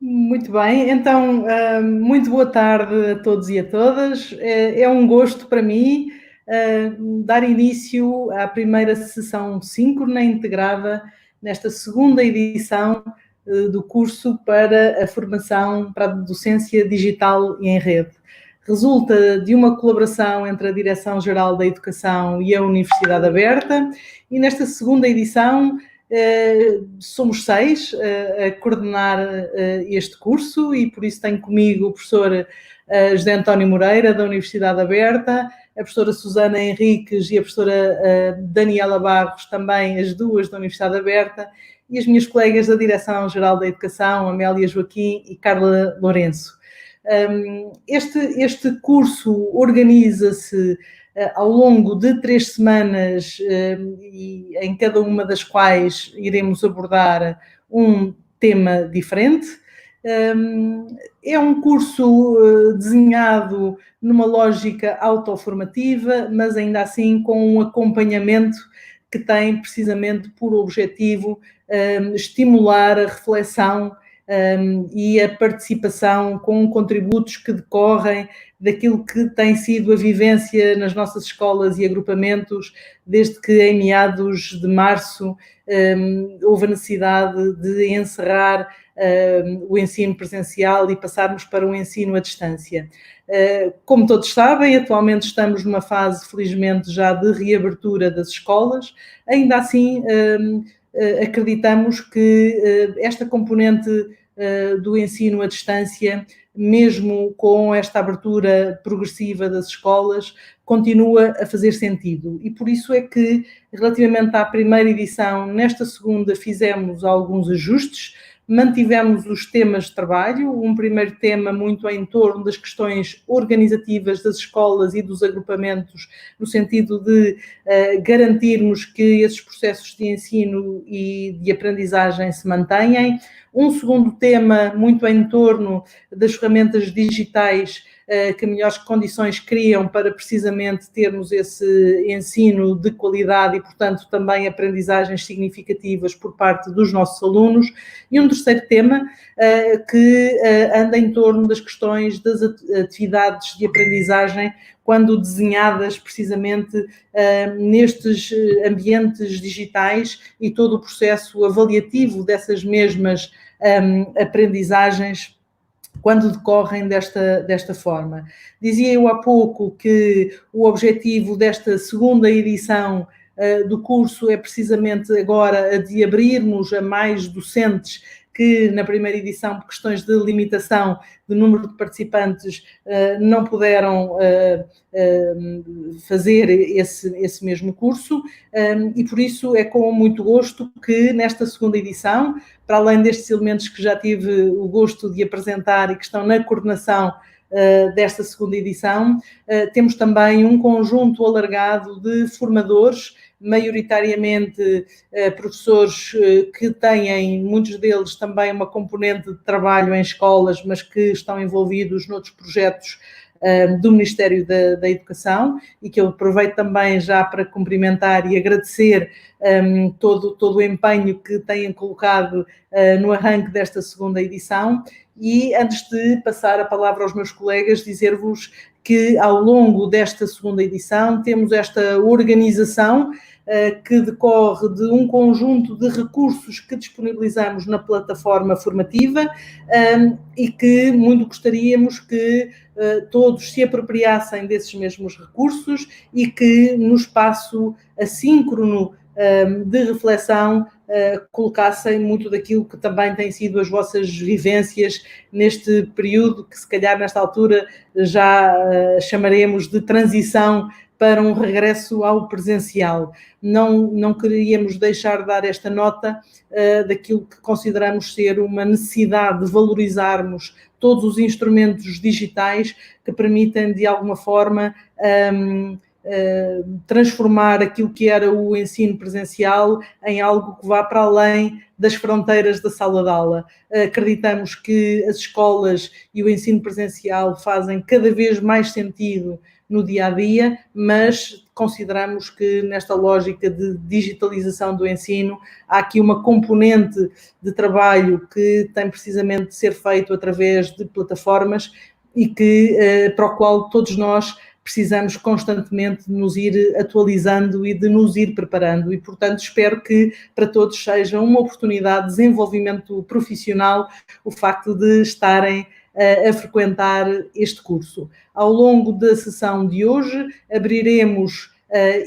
Muito bem, então, muito boa tarde a todos e a todas. É um gosto para mim dar início à primeira sessão síncrona integrada nesta segunda edição do curso para a formação para a docência digital e em rede. Resulta de uma colaboração entre a Direção-Geral da Educação e a Universidade Aberta, e nesta segunda edição somos 6 a coordenar este curso, e por isso tenho comigo o professor José António Moreira, da Universidade Aberta, a professora Susana Henriques e a professora Daniela Barros, também as duas da Universidade Aberta, e as minhas colegas da Direção-Geral da Educação, Amélia Joaquim e Carla Lourenço. Este curso organiza-se ao longo de 3 semanas, e em cada uma das quais iremos abordar um tema diferente. É um curso desenhado numa lógica autoformativa, mas ainda assim com um acompanhamento que tem precisamente por objetivo estimular a reflexão e a participação com contributos que decorrem daquilo que tem sido a vivência nas nossas escolas e agrupamentos desde que em meados de março houve a necessidade de encerrar o ensino presencial e passarmos para um ensino à distância. Como todos sabem, atualmente estamos numa fase, felizmente, já de reabertura das escolas. Ainda assim, acreditamos que esta componente do ensino à distância, mesmo com esta abertura progressiva das escolas, continua a fazer sentido. E por isso é que, relativamente à primeira edição, nesta segunda fizemos alguns ajustes, mantivemos os temas de trabalho, um primeiro tema muito em torno das questões organizativas das escolas e dos agrupamentos, no sentido de garantirmos que esses processos de ensino e de aprendizagem se mantenham. Um segundo tema muito em torno das ferramentas digitais que melhores condições criam para precisamente termos esse ensino de qualidade e, portanto, também aprendizagens significativas por parte dos nossos alunos. E um terceiro tema que anda em torno das questões das atividades de aprendizagem, quando desenhadas precisamente nestes ambientes digitais, e todo o processo avaliativo dessas mesmas aprendizagens quando decorrem desta forma. Dizia eu há pouco que o objetivo desta segunda edição do curso é precisamente agora a de abrirmos a mais docentes que na primeira edição, por questões de limitação de número de participantes, não puderam fazer esse mesmo curso, e por isso é com muito gosto que nesta segunda edição, para além destes elementos que já tive o gosto de apresentar e que estão na coordenação desta segunda edição, temos também um conjunto alargado de formadores, maioritariamente professores que têm, muitos deles, também uma componente de trabalho em escolas, mas que estão envolvidos noutros projetos do Ministério da Educação, e que eu aproveito também já para cumprimentar e agradecer todo o empenho que têm colocado no arranque desta segunda edição. E antes de passar a palavra aos meus colegas, dizer-vos que ao longo desta segunda edição temos esta organização que decorre de um conjunto de recursos que disponibilizamos na plataforma formativa e que muito gostaríamos que todos se apropriassem desses mesmos recursos e que no espaço assíncrono de reflexão colocassem muito daquilo que também têm sido as vossas vivências neste período, que se calhar nesta altura já chamaremos de transição para um regresso ao presencial. Não queríamos deixar de dar esta nota daquilo que consideramos ser uma necessidade de valorizarmos todos os instrumentos digitais que permitem, de alguma forma, transformar aquilo que era o ensino presencial em algo que vá para além das fronteiras da sala de aula. Acreditamos que as escolas e o ensino presencial fazem cada vez mais sentido no dia-a-dia, mas consideramos que nesta lógica de digitalização do ensino há aqui uma componente de trabalho que tem precisamente de ser feito através de plataformas e para o qual todos nós precisamos constantemente de nos ir atualizando e de nos ir preparando e, portanto, espero que para todos seja uma oportunidade de desenvolvimento profissional o facto de estarem a frequentar este curso. Ao longo da sessão de hoje abriremos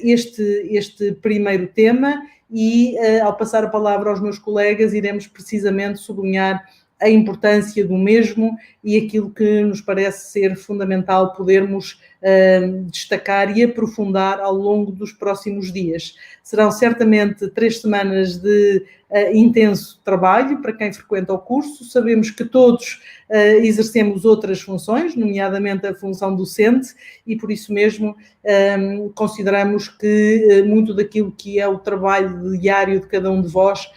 este primeiro tema e, ao passar a palavra aos meus colegas, iremos precisamente sublinhar a importância do mesmo e aquilo que nos parece ser fundamental podermos destacar e aprofundar ao longo dos próximos dias. Serão certamente 3 semanas de intenso trabalho para quem frequenta o curso. Sabemos que todos exercemos outras funções, nomeadamente a função docente, e por isso mesmo consideramos que muito daquilo que é o trabalho diário de cada um de vós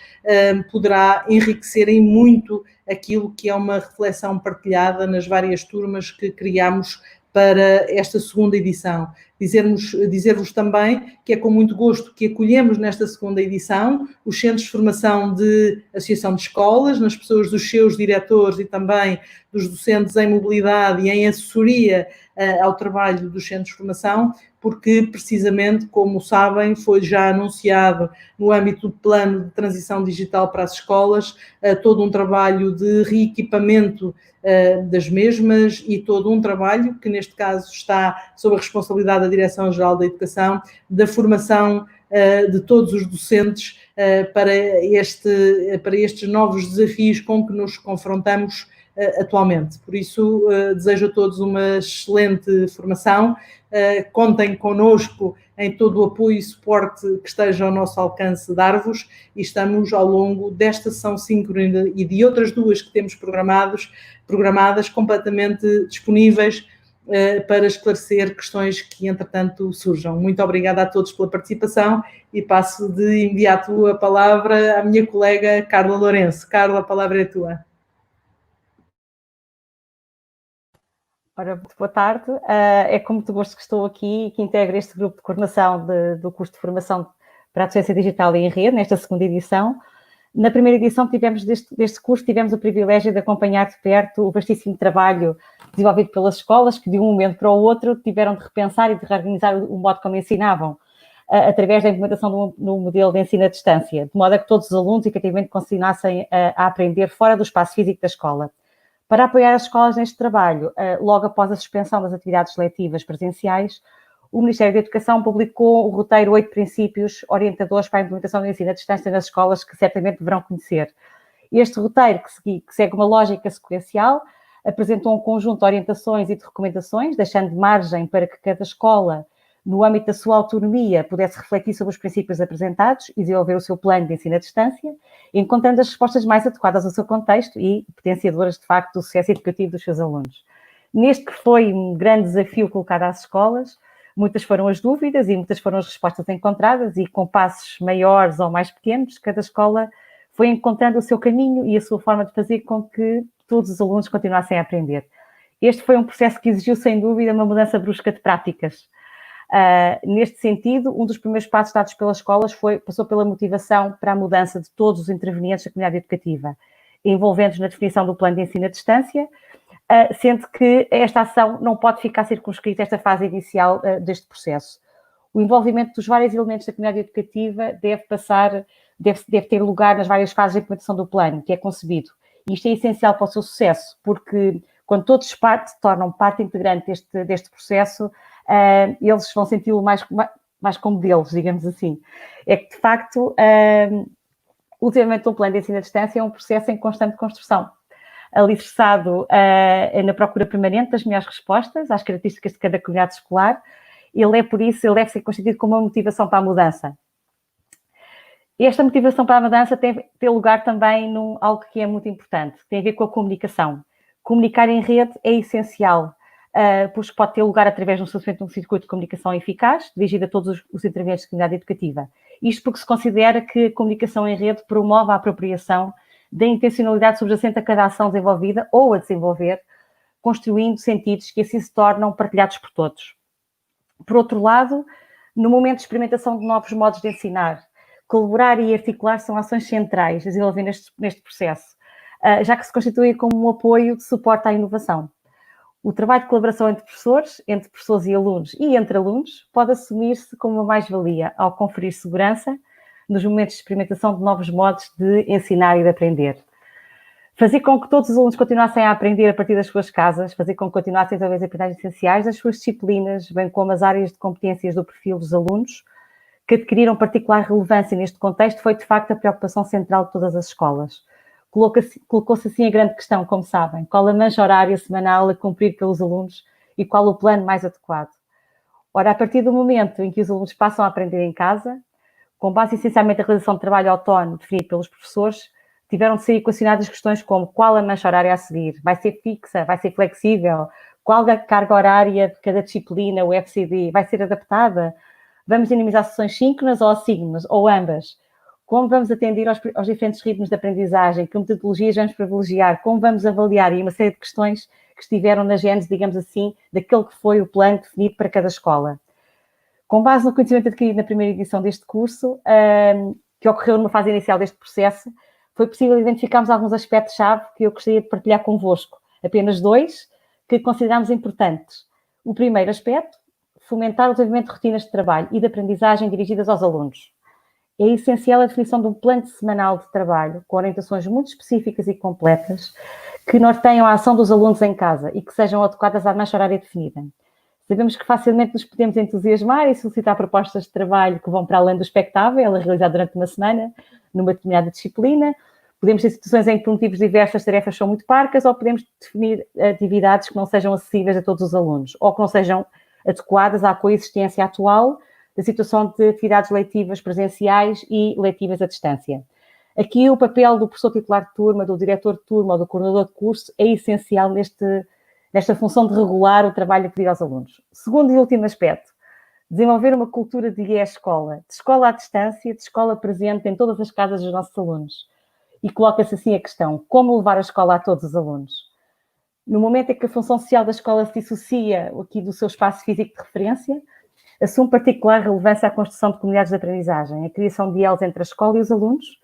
poderá enriquecer em muito aquilo que é uma reflexão partilhada nas várias turmas que criamos para esta segunda edição. Dizer-vos também que é com muito gosto que acolhemos nesta segunda edição os centros de formação de associação de escolas, nas pessoas dos seus diretores e também dos docentes em mobilidade e em assessoria ao trabalho dos centros de formação, porque precisamente, como sabem, foi já anunciado no âmbito do plano de transição digital para as escolas todo um trabalho de reequipamento das mesmas e todo um trabalho que neste caso está sob a responsabilidade da Direção-Geral da Educação, da formação de todos os docentes para estes novos desafios com que nos confrontamos atualmente. Por isso, desejo a todos uma excelente formação, contem connosco em todo o apoio e suporte que esteja ao nosso alcance dar-vos e estamos ao longo desta sessão síncrona e de outras 2 que temos programadas completamente disponíveis para esclarecer questões que, entretanto, surjam. Muito obrigada a todos pela participação e passo de imediato a palavra à minha colega Carla Lourenço. Carla, a palavra é tua. Ora, muito boa tarde. É com muito gosto que estou aqui e que integro este grupo de coordenação do curso de formação para a docência digital e em rede, nesta segunda edição. Na primeira edição que tivemos deste curso, tivemos o privilégio de acompanhar de perto o vastíssimo trabalho desenvolvido pelas escolas, que de um momento para o outro tiveram de repensar e de reorganizar o modo como ensinavam, através da implementação do modelo de ensino à distância, de modo a que todos os alunos efetivamente continuassem a aprender fora do espaço físico da escola. Para apoiar as escolas neste trabalho, logo após a suspensão das atividades letivas presenciais, o Ministério da Educação publicou o roteiro 8 princípios orientadores para a implementação do ensino à distância nas escolas, que certamente deverão conhecer. Este roteiro, que segue uma lógica sequencial, apresentou um conjunto de orientações e de recomendações, deixando margem para que cada escola, no âmbito da sua autonomia, pudesse refletir sobre os princípios apresentados e desenvolver o seu plano de ensino à distância, encontrando as respostas mais adequadas ao seu contexto e potenciadoras, de facto, do sucesso educativo dos seus alunos. Neste que foi um grande desafio colocado às escolas, muitas foram as dúvidas e muitas foram as respostas encontradas e com passos maiores ou mais pequenos, cada escola foi encontrando o seu caminho e a sua forma de fazer com que todos os alunos continuassem a aprender. Este foi um processo que exigiu, sem dúvida, uma mudança brusca de práticas. Neste sentido, um dos primeiros passos dados pelas escolas passou pela motivação para a mudança de todos os intervenientes da comunidade educativa, envolvendo-os na definição do plano de ensino à distância, sendo que esta ação não pode ficar circunscrita a esta fase inicial deste processo. O envolvimento dos vários elementos da comunidade educativa deve ter lugar nas várias fases de implementação do plano, que é concebido. E isto é essencial para o seu sucesso, porque quando todos se tornam parte integrante deste processo, eles vão senti-lo mais como deles, digamos assim. É que, de facto, ultimamente o plano de ensino à distância é um processo em constante construção, alicerçado na procura permanente das melhores respostas às características de cada comunidade escolar. Ele deve ser constituído como uma motivação para a mudança. Esta motivação para a mudança tem lugar também num algo que é muito importante, que tem a ver com a comunicação. Comunicar em rede é essencial, pois pode ter lugar através de um estabelecimento de um circuito de comunicação eficaz, dirigido a todos os intervenientes da comunidade educativa. Isto porque se considera que a comunicação em rede promove a apropriação da intencionalidade subjacente a cada ação desenvolvida ou a desenvolver, construindo sentidos que assim se tornam partilhados por todos. Por outro lado, no momento de experimentação de novos modos de ensinar, colaborar e articular são ações centrais a desenvolver neste processo, já que se constituem como um apoio de suporte à inovação. O trabalho de colaboração entre professores e alunos e entre alunos pode assumir-se como uma mais-valia ao conferir segurança nos momentos de experimentação de novos modos de ensinar e de aprender. Fazer com que todos os alunos continuassem a aprender a partir das suas casas, fazer com que continuassem a desenvolver as aprendizagens essenciais das suas disciplinas, bem como as áreas de competências do perfil dos alunos, que adquiriram particular relevância neste contexto, foi de facto a preocupação central de todas as escolas. Colocou-se assim a grande questão, como sabem, qual a mancha horária semanal a cumprir pelos alunos e qual o plano mais adequado. Ora, a partir do momento em que os alunos passam a aprender em casa, com base essencialmente na realização de trabalho autónomo definido pelos professores, tiveram de ser equacionadas questões como qual a mancha horária a seguir, vai ser fixa, vai ser flexível, qual a carga horária de cada disciplina, o FCD, vai ser adaptada, vamos dinamizar sessões síncronas ou assíncronas, ou ambas, como vamos atender aos diferentes ritmos de aprendizagem, que metodologias vamos privilegiar, como vamos avaliar, e uma série de questões que estiveram na gênese, digamos assim, daquele que foi o plano definido para cada escola. Com base no conhecimento adquirido na primeira edição deste curso, que ocorreu numa fase inicial deste processo, foi possível identificarmos alguns aspectos-chave que eu gostaria de partilhar convosco. Apenas 2 que consideramos importantes. O primeiro aspecto, fomentar o desenvolvimento de rotinas de trabalho e de aprendizagem dirigidas aos alunos. É essencial a definição de um plano semanal de trabalho com orientações muito específicas e completas que norteiam a ação dos alunos em casa e que sejam adequadas à mancha horária definida. Sabemos que facilmente nos podemos entusiasmar e solicitar propostas de trabalho que vão para além do expectável, a realizar durante uma semana, numa determinada disciplina. Podemos ter situações em que, por motivos diversos, as tarefas são muito parcas, ou podemos definir atividades que não sejam acessíveis a todos os alunos, ou que não sejam adequadas à coexistência atual da situação de atividades letivas presenciais e letivas à distância. Aqui o papel do professor titular de turma, do diretor de turma ou do coordenador de curso é essencial nesta função de regular o trabalho a pedir aos alunos. Segundo e último aspecto, desenvolver uma cultura de e-escola, de escola à distância, de escola presente em todas as casas dos nossos alunos. E coloca-se assim a questão, como levar a escola a todos os alunos? No momento em que a função social da escola se dissocia aqui do seu espaço físico de referência, assume particular relevância à construção de comunidades de aprendizagem, a criação de elos entre a escola e os alunos,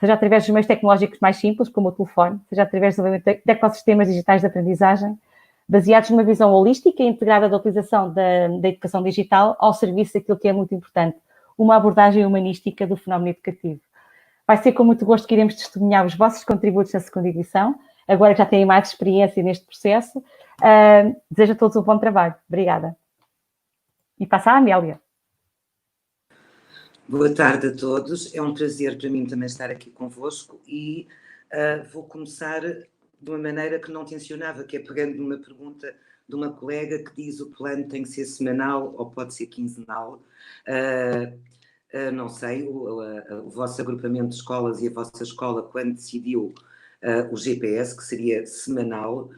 seja através dos meios tecnológicos mais simples, como o telefone, seja através do desenvolvimento de ecossistemas digitais de aprendizagem, baseados numa visão holística e integrada da utilização da educação digital ao serviço daquilo que é muito importante, uma abordagem humanística do fenómeno educativo. Vai ser com muito gosto que iremos testemunhar os vossos contributos na segunda edição, agora que já têm mais experiência neste processo. Desejo a todos um bom trabalho. Obrigada. E passa a Amélia. Boa tarde a todos. É um prazer para mim também estar aqui convosco e vou começar de uma maneira que não tencionava, que é pegando numa pergunta de uma colega que diz o plano tem que ser semanal ou pode ser quinzenal. Não sei, o vosso agrupamento de escolas e a vossa escola, quando decidiu o GPS, que seria semanal,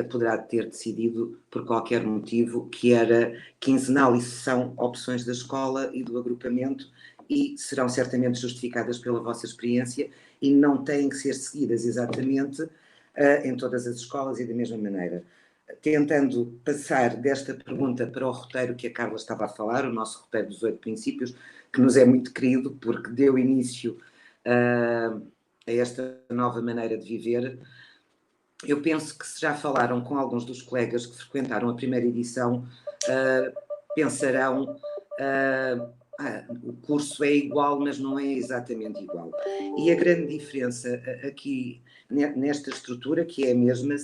poderá ter decidido por qualquer motivo que era quinzenal. Isso são opções da escola e do agrupamento e serão certamente justificadas pela vossa experiência e não têm que ser seguidas exatamente em todas as escolas e da mesma maneira. Tentando passar desta pergunta para o roteiro que a Carla estava a falar, o nosso roteiro dos 8 princípios, que nos é muito querido porque deu início a esta nova maneira de viver. Eu penso que se já falaram com alguns dos colegas que frequentaram a primeira edição, pensarão o curso é igual, mas não é exatamente igual. E a grande diferença aqui nesta estrutura, que é a mesma,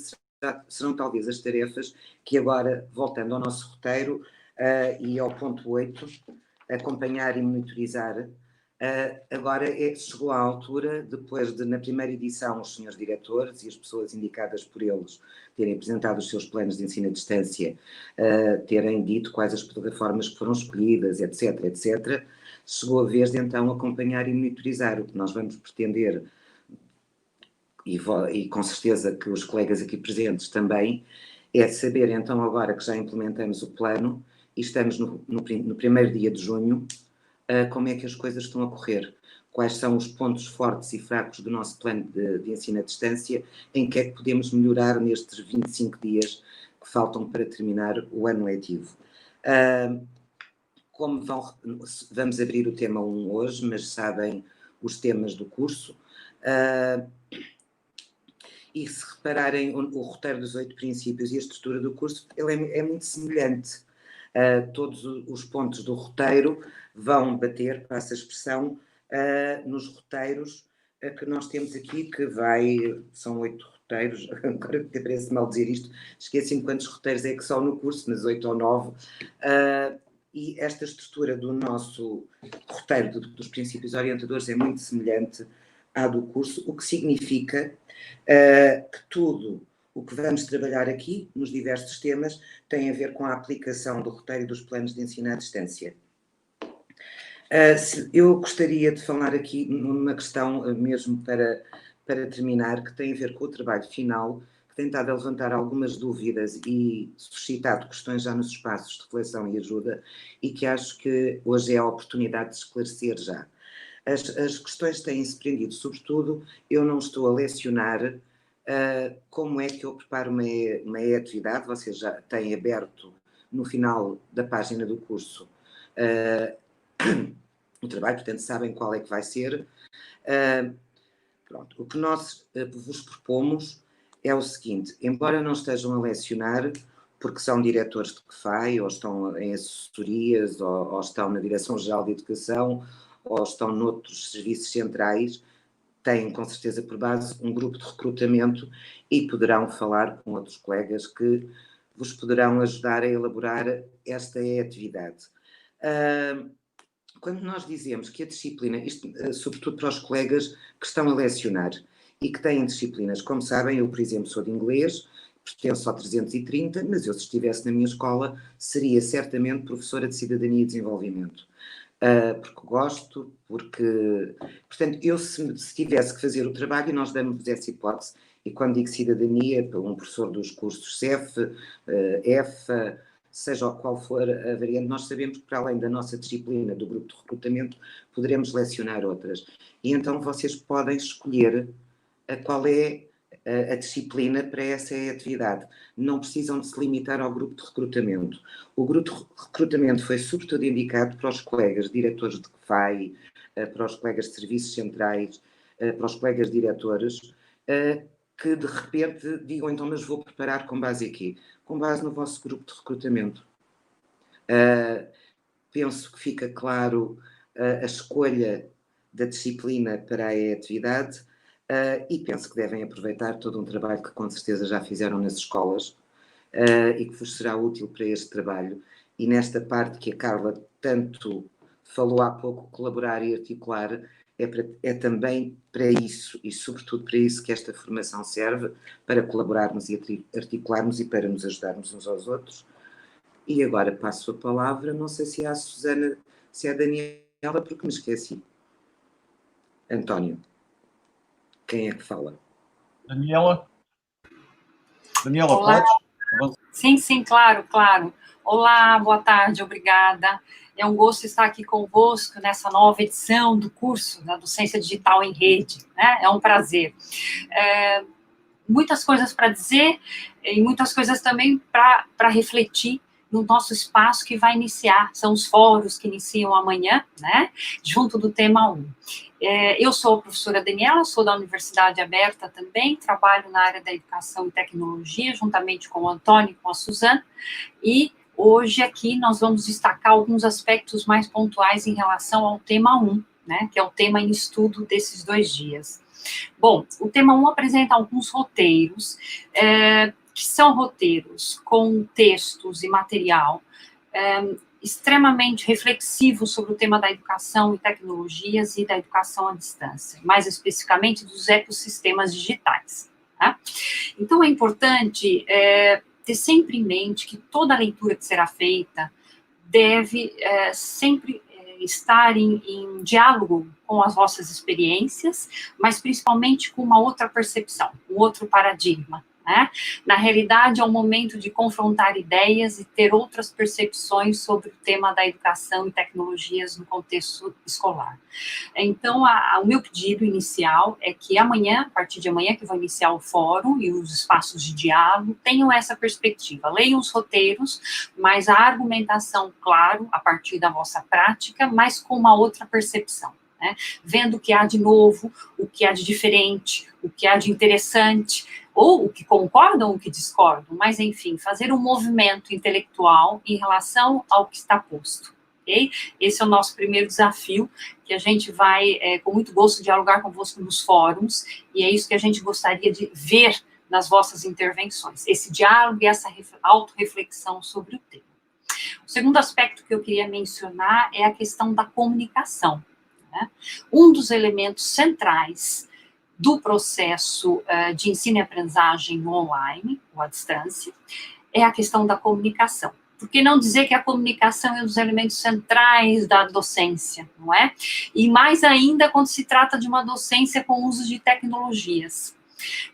serão talvez as tarefas que agora, voltando ao nosso roteiro e ao ponto 8, acompanhar e monitorizar. Agora chegou à altura, depois de, na primeira edição, os senhores diretores e as pessoas indicadas por eles terem apresentado os seus planos de ensino à distância, terem dito quais as plataformas que foram escolhidas, etc, etc, chegou a vez de então acompanhar e monitorizar. O que nós vamos pretender, e com certeza que os colegas aqui presentes também, é saber então agora que já implementamos o plano e estamos no primeiro dia de junho, como é que as coisas estão a correr, quais são os pontos fortes e fracos do nosso plano de ensino à distância, em que é que podemos melhorar nestes 25 dias que faltam para terminar o ano letivo. como vamos abrir o tema 1 hoje, mas sabem os temas do curso. E se repararem o roteiro dos 8 princípios e a estrutura do curso, ele é muito semelhante. Todos os pontos do roteiro vão bater, para essa expressão, nos roteiros que nós temos aqui, que são 8 roteiros, agora que parece mal dizer isto, esqueci-me quantos roteiros é que são no curso, mas 8 ou 9, e esta estrutura do nosso roteiro dos princípios orientadores é muito semelhante à do curso, o que significa que tudo o que vamos trabalhar aqui, nos diversos temas, tem a ver com a aplicação do roteiro e dos planos de ensino à distância. Eu gostaria de falar aqui numa questão, mesmo para terminar, que tem a ver com o trabalho final, que tem estado a levantar algumas dúvidas e suscitado questões já nos espaços de reflexão e ajuda, e que acho que hoje é a oportunidade de esclarecer já. As questões têm-se prendido, sobretudo, eu não estou a lecionar como é que eu preparo uma atividade, vocês já têm aberto no final da página do curso o trabalho, portanto sabem qual é que vai ser. Pronto, o que nós vos propomos é o seguinte: embora não estejam a lecionar, porque são diretores de CFAI, ou estão em assessorias, ou estão na Direção-Geral de Educação, ou estão noutros serviços centrais, têm com certeza por base um grupo de recrutamento e poderão falar com outros colegas que vos poderão ajudar a elaborar esta atividade. Quando nós dizemos que a disciplina, isto sobretudo para os colegas que estão a lecionar e que têm disciplinas, como sabem, eu, por exemplo, sou de inglês, pertenço ao 330, mas eu, se estivesse na minha escola, seria certamente professora de Cidadania e Desenvolvimento. Porque gosto, porque... Portanto, eu se tivesse que fazer o trabalho, e nós damos essa hipótese, e quando digo cidadania, um professor dos cursos CEF, EFA, seja qual for a variante, nós sabemos que para além da nossa disciplina do grupo de recrutamento, poderemos lecionar outras. E então vocês podem escolher qual é a disciplina para essa atividade. Não precisam de se limitar ao grupo de recrutamento. O grupo de recrutamento foi sobretudo indicado para os colegas diretores de CFAI, para os colegas de serviços centrais, para os colegas diretores, que de repente digam, então, mas vou preparar com base aqui? Com base no vosso grupo de recrutamento. Penso que fica claro a escolha da disciplina para a atividade, e penso que devem aproveitar todo um trabalho que com certeza já fizeram nas escolas e que vos será útil para este trabalho. E nesta parte que a Carla tanto falou há pouco, colaborar e articular, é também para isso, e sobretudo para isso que esta formação serve, para colaborarmos e articularmos e para nos ajudarmos uns aos outros. E agora passo a palavra, não sei se é a Susana, se é a Daniela, porque me esqueci. António, quem é que fala? Daniela, Olá. Podes? Sim, claro. Olá, boa tarde, obrigada. É um gosto estar aqui convosco nessa nova edição do curso da Docência Digital em Rede, né? É um prazer. Muitas coisas para dizer e muitas coisas também para refletir no nosso espaço que vai iniciar, são os fóruns que iniciam amanhã, né, junto do tema 1. Eu sou a professora Daniela, sou da Universidade Aberta também, trabalho na área da educação e tecnologia, juntamente com o Antônio e com a Suzana, e hoje aqui nós vamos destacar alguns aspectos mais pontuais em relação ao tema 1, né, que é o tema em estudo desses 2 dias. Bom, o tema 1 apresenta alguns roteiros, que são roteiros com textos e material extremamente reflexivos sobre o tema da educação e tecnologias e da educação à distância, mais especificamente dos ecossistemas digitais. Tá? Então, é importante ter sempre em mente que toda a leitura que será feita deve sempre estar em diálogo com as vossas experiências, mas principalmente com uma outra percepção, um outro paradigma. né? Na realidade, é um momento de confrontar ideias e ter outras percepções sobre o tema da educação e tecnologias no contexto escolar. Então, o meu pedido inicial é que amanhã, a partir de amanhã, que vou iniciar o fórum e os espaços de diálogo, tenham essa perspectiva. Leiam os roteiros, mas a argumentação, claro, a partir da vossa prática, mas com uma outra percepção. Né? Vendo o que há de novo, o que há de diferente, o que há de interessante, ou o que concordam ou o que discordam, mas, enfim, fazer um movimento intelectual em relação ao que está posto. Okay? Esse é o nosso primeiro desafio, que a gente vai, com muito gosto, dialogar convosco nos fóruns, e é isso que a gente gostaria de ver nas vossas intervenções, esse diálogo e essa autorreflexão sobre o tema. O segundo aspecto que eu queria mencionar é a questão da comunicação. Né? Um dos elementos centrais do processo de ensino e aprendizagem online, ou à distância, é a questão da comunicação. Por que não dizer que a comunicação é um dos elementos centrais da docência, não é? E mais ainda quando se trata de uma docência com uso de tecnologias.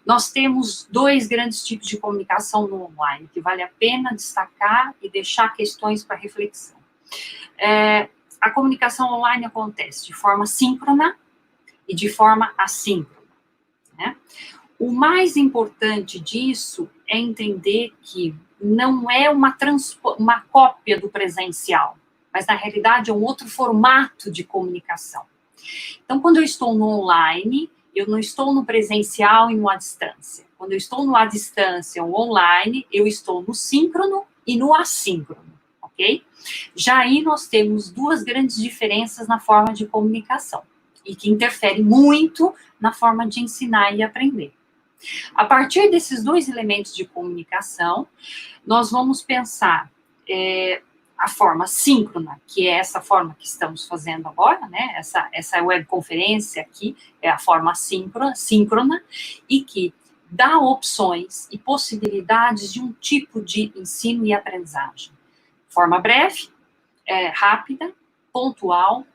Nós temos dois grandes tipos de comunicação no online, que vale a pena destacar e deixar questões para reflexão. A comunicação online acontece de forma síncrona e de forma assíncrona. Né? O mais importante disso é entender que não é uma cópia do presencial, mas na realidade é um outro formato de comunicação. Então, quando eu estou no online, eu não estou no presencial e no à distância. Quando eu estou no à distância ou online, eu estou no síncrono e no assíncrono, ok? Já aí nós temos duas grandes diferenças na forma de comunicação e que interferem muito na forma de ensinar e aprender. A partir desses dois elementos de comunicação, nós vamos pensar a forma síncrona, que é essa forma que estamos fazendo agora, né? Essa webconferência aqui é a forma síncrona, e que dá opções e possibilidades de um tipo de ensino e aprendizagem. Forma breve, rápida, pontual,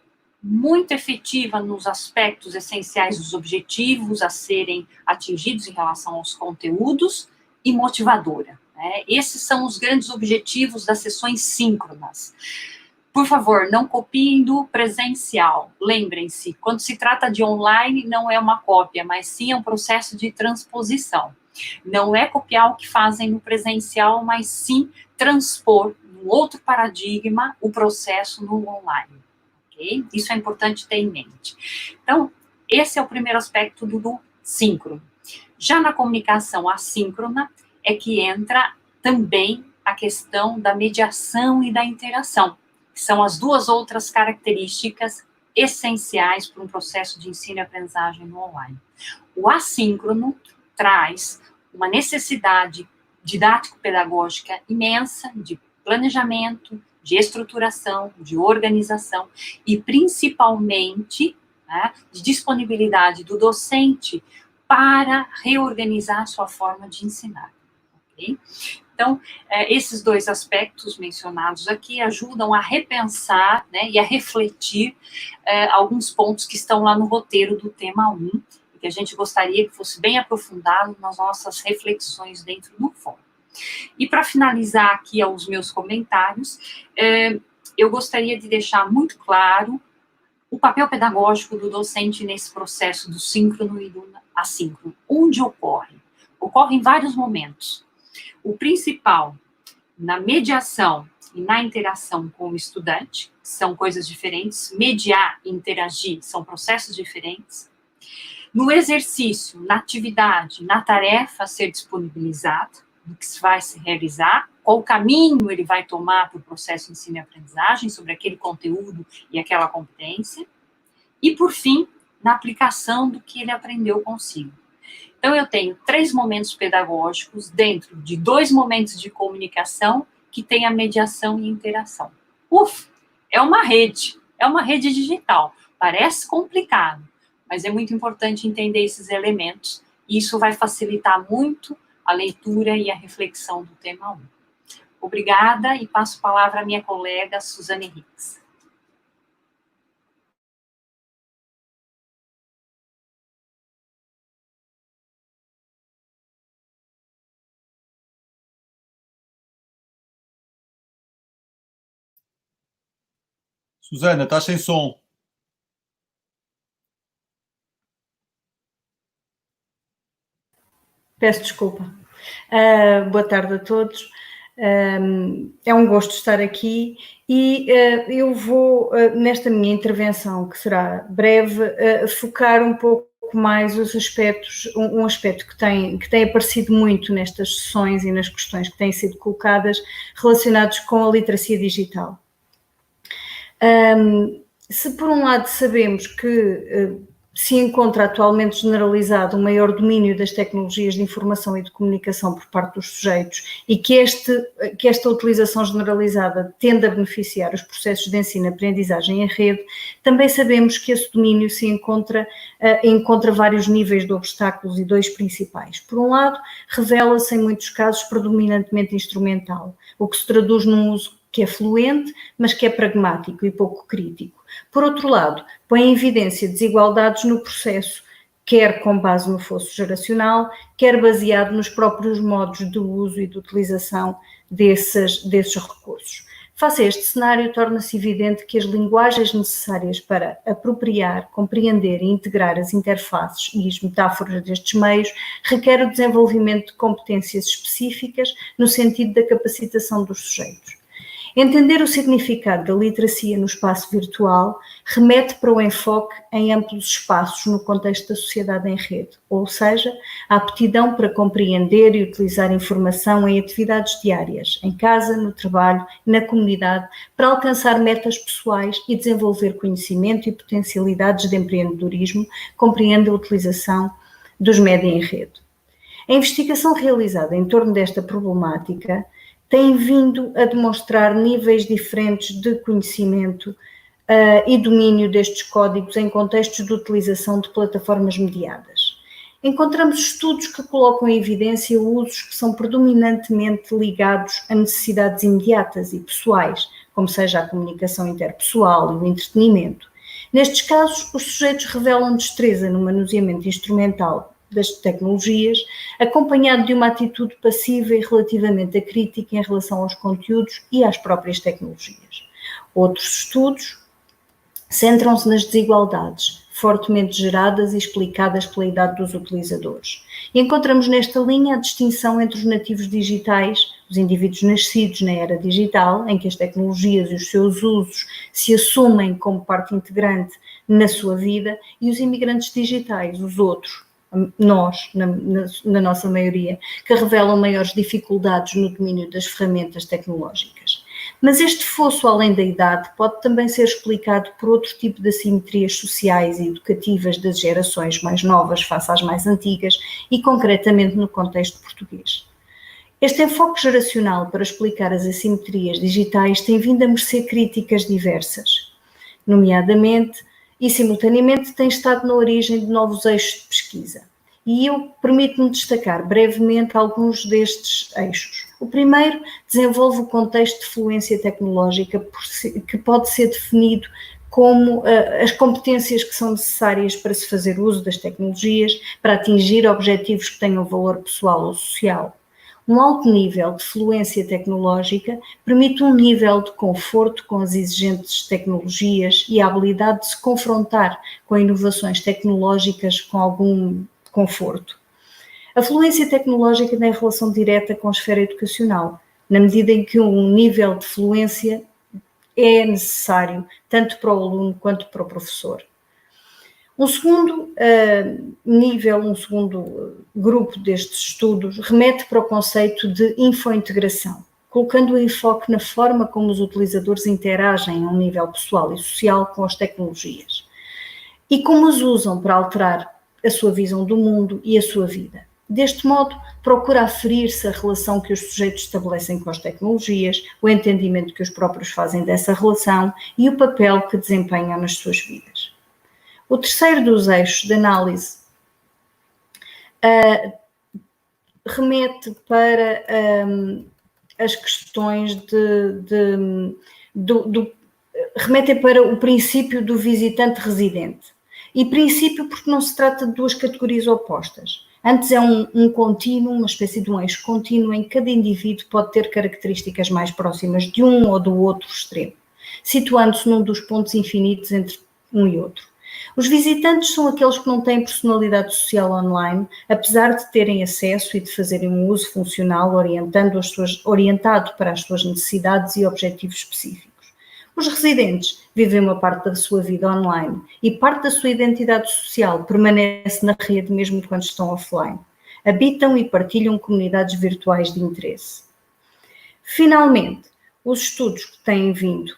muito efetiva nos aspectos essenciais dos objetivos a serem atingidos em relação aos conteúdos e motivadora. Né? Esses são os grandes objetivos das sessões síncronas. Por favor, não copiem do presencial. Lembrem-se, quando se trata de online, não é uma cópia, mas sim é um processo de transposição. Não é copiar o que fazem no presencial, mas sim transpor num outro paradigma o processo no online. Okay? Isso é importante ter em mente. Então, esse é o primeiro aspecto do síncrono. Já na comunicação assíncrona é que entra também a questão da mediação e da interação, que são as duas outras características essenciais para um processo de ensino e aprendizagem no online. O assíncrono traz uma necessidade didático-pedagógica imensa de planejamento, de estruturação, de organização e, principalmente, né, de disponibilidade do docente para reorganizar a sua forma de ensinar. Okay? Então, esses dois aspectos mencionados aqui ajudam a repensar, né, e a refletir alguns pontos que estão lá no roteiro do tema 1, e que a gente gostaria que fosse bem aprofundado nas nossas reflexões dentro do fórum. E para finalizar aqui os meus comentários, eu gostaria de deixar muito claro o papel pedagógico do docente nesse processo do síncrono e do assíncrono. Onde ocorre? Ocorre em vários momentos. O principal, na mediação e na interação com o estudante, são coisas diferentes. Mediar e interagir são processos diferentes. No exercício, na atividade, na tarefa a ser disponibilizada, do que se vai se realizar, qual caminho ele vai tomar para o processo de ensino e aprendizagem, sobre aquele conteúdo e aquela competência, e, por fim, na aplicação do que ele aprendeu consigo. Então, eu tenho 3 momentos pedagógicos dentro de 2 momentos de comunicação que tem a mediação e interação. É uma rede digital. Parece complicado, mas é muito importante entender esses elementos, e isso vai facilitar muito a leitura e a reflexão do tema 1. Obrigada, e passo a palavra à minha colega Suzane Henriques. Susana, estás sem som. Peço desculpa. Boa tarde a todos. É um gosto estar aqui e eu vou, nesta minha intervenção, que será breve, focar um pouco mais os aspectos, um aspecto que tem aparecido muito nestas sessões e nas questões que têm sido colocadas relacionados com a literacia digital. Se por um lado sabemos que se encontra atualmente generalizado um maior domínio das tecnologias de informação e de comunicação por parte dos sujeitos e que esta utilização generalizada tende a beneficiar os processos de ensino-aprendizagem em rede, também sabemos que esse domínio se encontra vários níveis de obstáculos e dois principais. Por um lado, revela-se em muitos casos predominantemente instrumental, o que se traduz num uso que é fluente, mas que é pragmático e pouco crítico. Por outro lado, põe em evidência desigualdades no processo, quer com base no fosso geracional, quer baseado nos próprios modos de uso e de utilização desses recursos. Face a este cenário, torna-se evidente que as linguagens necessárias para apropriar, compreender e integrar as interfaces e as metáforas destes meios requer o desenvolvimento de competências específicas no sentido da capacitação dos sujeitos. Entender o significado da literacia no espaço virtual remete para o enfoque em amplos espaços no contexto da sociedade em rede, ou seja, a aptidão para compreender e utilizar informação em atividades diárias, em casa, no trabalho, na comunidade, para alcançar metas pessoais e desenvolver conhecimento e potencialidades de empreendedorismo, compreende a utilização dos média em rede. A investigação realizada em torno desta problemática tem vindo a demonstrar níveis diferentes de conhecimento e domínio destes códigos em contextos de utilização de plataformas mediadas. Encontramos estudos que colocam em evidência usos que são predominantemente ligados a necessidades imediatas e pessoais, como seja a comunicação interpessoal e o entretenimento. Nestes casos, os sujeitos revelam destreza no manuseamento instrumental das tecnologias, acompanhado de uma atitude passiva e relativamente acrítica em relação aos conteúdos e às próprias tecnologias. Outros estudos centram-se nas desigualdades, fortemente geradas e explicadas pela idade dos utilizadores. E encontramos nesta linha a distinção entre os nativos digitais, os indivíduos nascidos na era digital, em que as tecnologias e os seus usos se assumem como parte integrante na sua vida, e os imigrantes digitais, os outros, nós, na nossa maioria, que revelam maiores dificuldades no domínio das ferramentas tecnológicas. Mas este fosso além da idade pode também ser explicado por outro tipo de assimetrias sociais e educativas das gerações mais novas face às mais antigas e concretamente no contexto português. Este enfoque geracional para explicar as assimetrias digitais tem vindo a merecer críticas diversas, nomeadamente e simultaneamente tem estado na origem de novos eixos de pesquisa. E eu permito-me destacar brevemente alguns destes eixos. O primeiro desenvolve o contexto de fluência tecnológica, que pode ser definido como as competências que são necessárias para se fazer uso das tecnologias, para atingir objetivos que tenham valor pessoal ou social. Um alto nível de fluência tecnológica permite um nível de conforto com as exigentes tecnologias e a habilidade de se confrontar com inovações tecnológicas com algum conforto. A fluência tecnológica tem relação direta com a esfera educacional, na medida em que um nível de fluência é necessário tanto para o aluno quanto para o professor. Um segundo grupo destes estudos remete para o conceito de infointegração, colocando o enfoque na forma como os utilizadores interagem a um nível pessoal e social com as tecnologias e como as usam para alterar a sua visão do mundo e a sua vida. Deste modo, procura aferir-se a relação que os sujeitos estabelecem com as tecnologias, o entendimento que os próprios fazem dessa relação e o papel que desempenham nas suas vidas. O terceiro dos eixos de análise remete para as questões remetem para o princípio do visitante residente. E princípio porque não se trata de duas categorias opostas. Antes é um contínuo, uma espécie de um eixo contínuo em que cada indivíduo pode ter características mais próximas de um ou do outro extremo. situando-se num dos pontos infinitos entre um e outro. Os visitantes são aqueles que não têm personalidade social online, apesar de terem acesso e de fazerem um uso funcional orientado para as suas necessidades e objetivos específicos. Os residentes vivem uma parte da sua vida online e parte da sua identidade social permanece na rede mesmo quando estão offline. Habitam e partilham comunidades virtuais de interesse. Finalmente, os estudos que têm vindo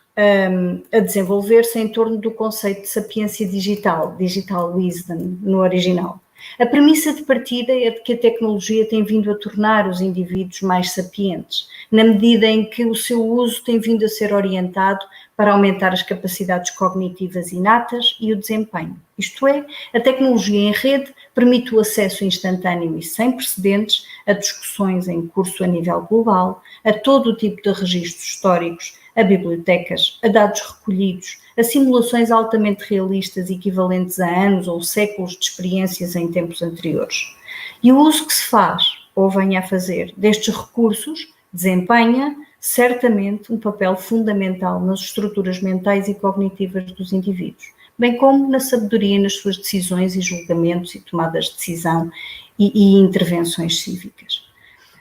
a desenvolver-se em torno do conceito de sapiência digital, digital wisdom no original. A premissa de partida é de que a tecnologia tem vindo a tornar os indivíduos mais sapientes, na medida em que o seu uso tem vindo a ser orientado para aumentar as capacidades cognitivas inatas e o desempenho. Isto é, a tecnologia em rede permite o acesso instantâneo e sem precedentes a discussões em curso a nível global, a todo o tipo de registros históricos, a bibliotecas, a dados recolhidos, a simulações altamente realistas equivalentes a anos ou séculos de experiências em tempos anteriores. E o uso que se faz, ou venha a fazer, destes recursos desempenha certamente um papel fundamental nas estruturas mentais e cognitivas dos indivíduos, bem como na sabedoria nas suas decisões e julgamentos e tomadas de decisão e intervenções cívicas.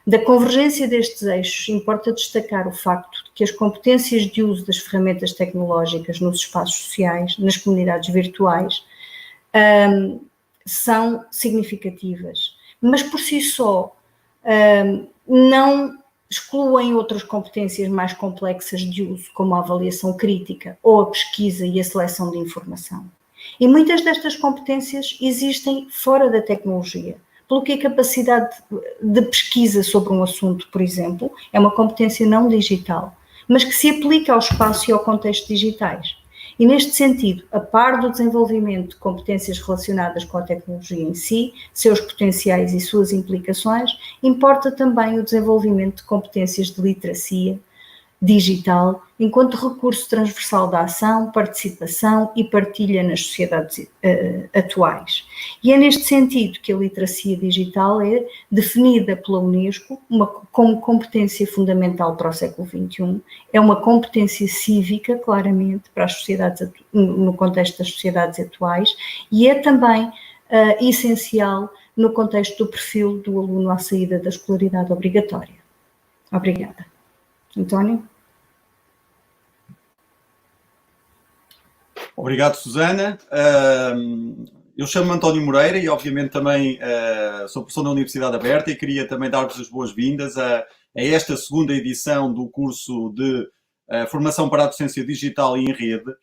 Da convergência destes eixos, importa destacar o facto de que as competências de uso das ferramentas tecnológicas nos espaços sociais, nas comunidades virtuais, são significativas, mas por si só não excluem outras competências mais complexas de uso, como a avaliação crítica ou a pesquisa e a seleção de informação. E muitas destas competências existem fora da tecnologia, pelo que a capacidade de pesquisa sobre um assunto, por exemplo, é uma competência não digital, mas que se aplica ao espaço e ao contexto digitais. E neste sentido, a par do desenvolvimento de competências relacionadas com a tecnologia em si, seus potenciais e suas implicações, importa também o desenvolvimento de competências de literacia digital, enquanto recurso transversal da ação, participação e partilha nas sociedades atuais. E é neste sentido que a literacia digital é definida pela Unesco como competência fundamental para o século XXI, é uma competência cívica, claramente, para as sociedades, no contexto das sociedades atuais, e é também essencial no contexto do perfil do aluno à saída da escolaridade obrigatória. Obrigada. António? Obrigado, Susana. Eu chamo-me António Moreira e, obviamente, também sou professor da Universidade Aberta e queria também dar-vos as boas-vindas a esta segunda edição do curso de Formação para a Docência Digital e em Rede.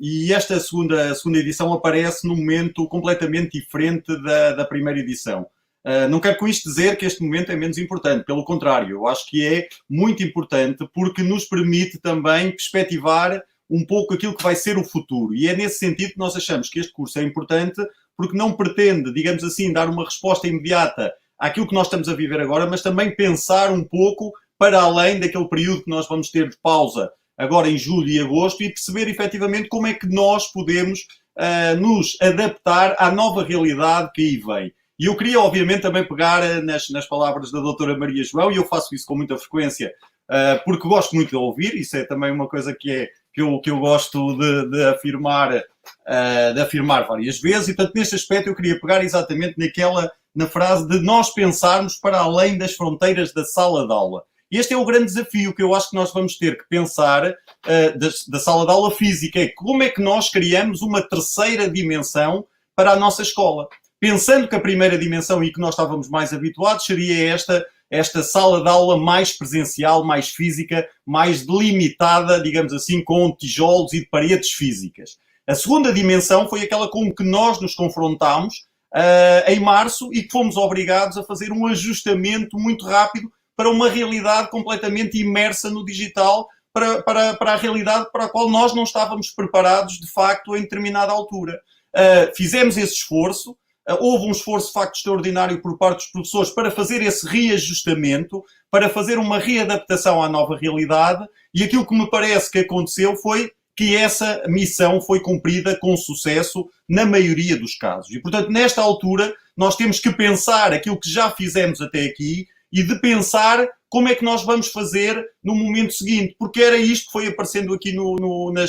E esta segunda edição aparece num momento completamente diferente da primeira edição. Não quero com isto dizer que este momento é menos importante, pelo contrário, eu acho que é muito importante porque nos permite também perspectivar um pouco aquilo que vai ser o futuro. E é nesse sentido que nós achamos que este curso é importante porque não pretende, digamos assim, dar uma resposta imediata àquilo que nós estamos a viver agora, mas também pensar um pouco para além daquele período que nós vamos ter de pausa agora em julho e agosto e perceber efetivamente como é que nós podemos nos adaptar à nova realidade que aí vem. E eu queria, obviamente, também pegar nas palavras da doutora Maria João, e eu faço isso com muita frequência, porque gosto muito de ouvir, isso é também uma coisa que eu gosto de afirmar várias vezes, e, portanto, neste aspecto eu queria pegar exatamente na frase de nós pensarmos para além das fronteiras da sala de aula. E este é o grande desafio que eu acho que nós vamos ter que pensar da sala de aula física, é como é que nós criamos uma terceira dimensão para a nossa escola. Pensando que a primeira dimensão e que nós estávamos mais habituados seria esta sala de aula mais presencial, mais física, mais delimitada, digamos assim, com tijolos e paredes físicas. A segunda dimensão foi aquela com que nós nos confrontámos em março e que fomos obrigados a fazer um ajustamento muito rápido para uma realidade completamente imersa no digital, para a realidade para a qual nós não estávamos preparados, de facto, em determinada altura. Fizemos esse esforço. Houve um esforço, de facto, extraordinário por parte dos professores para fazer esse reajustamento, para fazer uma readaptação à nova realidade, e aquilo que me parece que aconteceu foi que essa missão foi cumprida com sucesso na maioria dos casos. E, portanto, nesta altura, nós temos que pensar aquilo que já fizemos até aqui e de pensar como é que nós vamos fazer no momento seguinte, porque era isto que foi aparecendo aqui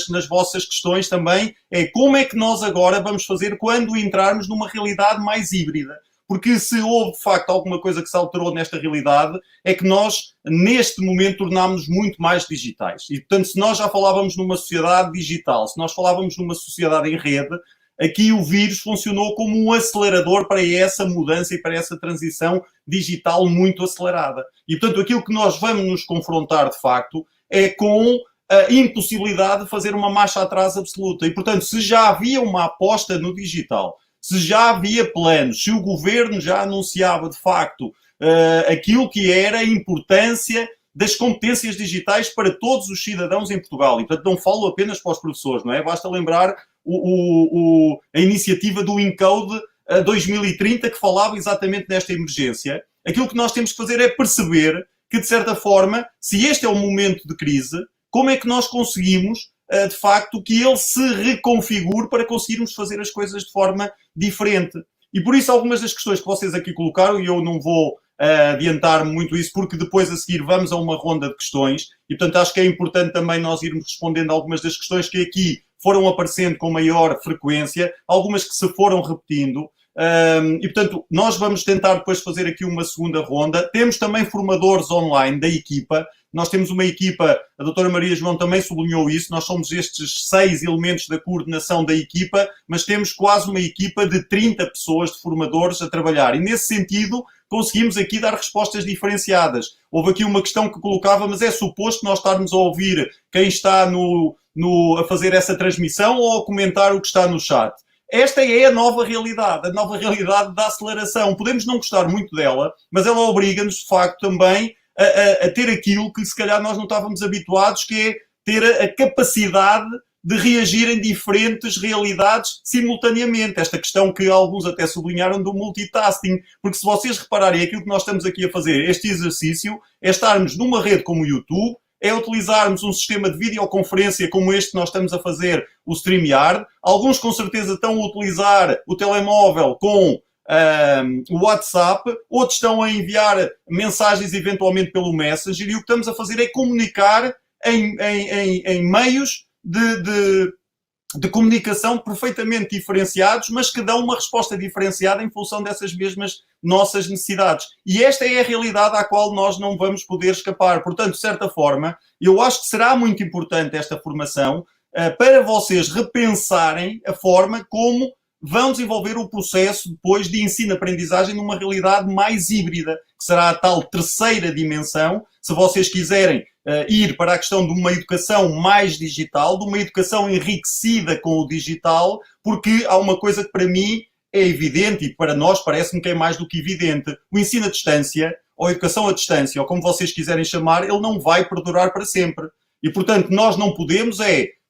nas vossas questões também, é como é que nós agora vamos fazer quando entrarmos numa realidade mais híbrida. Porque se houve, de facto, alguma coisa que se alterou nesta realidade, é que nós, neste momento, tornámos-nos muito mais digitais. E, portanto, se nós já falávamos numa sociedade digital, se nós falávamos numa sociedade em rede, aqui o vírus funcionou como um acelerador para essa mudança e para essa transição digital muito acelerada. E, portanto, aquilo que nós vamos nos confrontar, de facto, é com a impossibilidade de fazer uma marcha atrás absoluta. E, portanto, se já havia uma aposta no digital, se já havia planos, se o governo já anunciava, de facto, aquilo que era a importância das competências digitais para todos os cidadãos em Portugal. E, portanto, não falo apenas para os professores, não é? Basta lembrar a iniciativa do Encode 2030, que falava exatamente nesta emergência. Aquilo que nós temos que fazer é perceber que, de certa forma, se este é um momento de crise, como é que nós conseguimos, de facto, que ele se reconfigure para conseguirmos fazer as coisas de forma diferente. E por isso algumas das questões que vocês aqui colocaram, e eu não vou adiantar muito isso, porque depois a seguir vamos a uma ronda de questões, e portanto acho que é importante também nós irmos respondendo a algumas das questões que aqui foram aparecendo com maior frequência, algumas que se foram repetindo, e portanto nós vamos tentar depois fazer aqui uma segunda ronda. Temos também formadores online da equipa. Nós temos uma equipa, a doutora Maria João também sublinhou isso, nós somos estes 6 elementos da coordenação da equipa, mas temos quase uma equipa de 30 pessoas de formadores a trabalhar. E nesse sentido, conseguimos aqui dar respostas diferenciadas. Houve aqui uma questão que colocava, mas é suposto nós estarmos a ouvir quem está a fazer essa transmissão ou a comentar o que está no chat. Esta é a nova realidade da aceleração. Podemos não gostar muito dela, mas ela obriga-nos, de facto, também a ter aquilo que se calhar nós não estávamos habituados, que é ter a capacidade de reagir em diferentes realidades simultaneamente. Esta questão que alguns até sublinharam do multitasking, porque se vocês repararem aquilo que nós estamos aqui a fazer, este exercício, é estarmos numa rede como o YouTube, é utilizarmos um sistema de videoconferência como este que nós estamos a fazer, o StreamYard. Alguns com certeza estão a utilizar o telemóvel com o WhatsApp, outros estão a enviar mensagens eventualmente pelo Messenger, e o que estamos a fazer é comunicar em meios de comunicação perfeitamente diferenciados, mas que dão uma resposta diferenciada em função dessas mesmas nossas necessidades. E esta é a realidade à qual nós não vamos poder escapar. Portanto, de certa forma, eu acho que será muito importante esta formação para vocês repensarem a forma como vão desenvolver o processo depois de ensino-aprendizagem numa realidade mais híbrida, que será a tal terceira dimensão, se vocês quiserem ir para a questão de uma educação mais digital, de uma educação enriquecida com o digital, porque há uma coisa que para mim é evidente e para nós parece-me que é mais do que evidente. O ensino à distância, ou a educação à distância, ou como vocês quiserem chamar, ele não vai perdurar para sempre. E, portanto, nós não podemos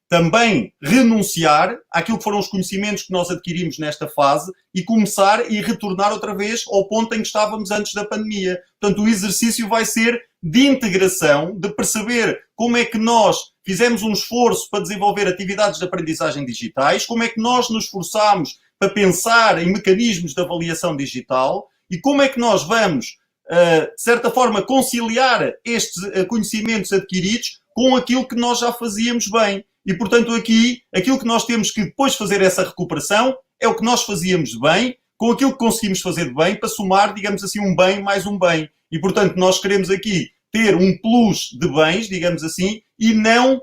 também renunciar àquilo que foram os conhecimentos que nós adquirimos nesta fase e começar e retornar outra vez ao ponto em que estávamos antes da pandemia. Portanto, o exercício vai ser de integração, de perceber como é que nós fizemos um esforço para desenvolver atividades de aprendizagem digitais, como é que nós nos esforçámos para pensar em mecanismos de avaliação digital e como é que nós vamos, de certa forma, conciliar estes conhecimentos adquiridos com aquilo que nós já fazíamos bem. E, portanto, aqui, aquilo que nós temos que depois fazer essa recuperação é o que nós fazíamos de bem, com aquilo que conseguimos fazer de bem, para somar, digamos assim, um bem mais um bem. E, portanto, nós queremos aqui ter um plus de bens, digamos assim, e não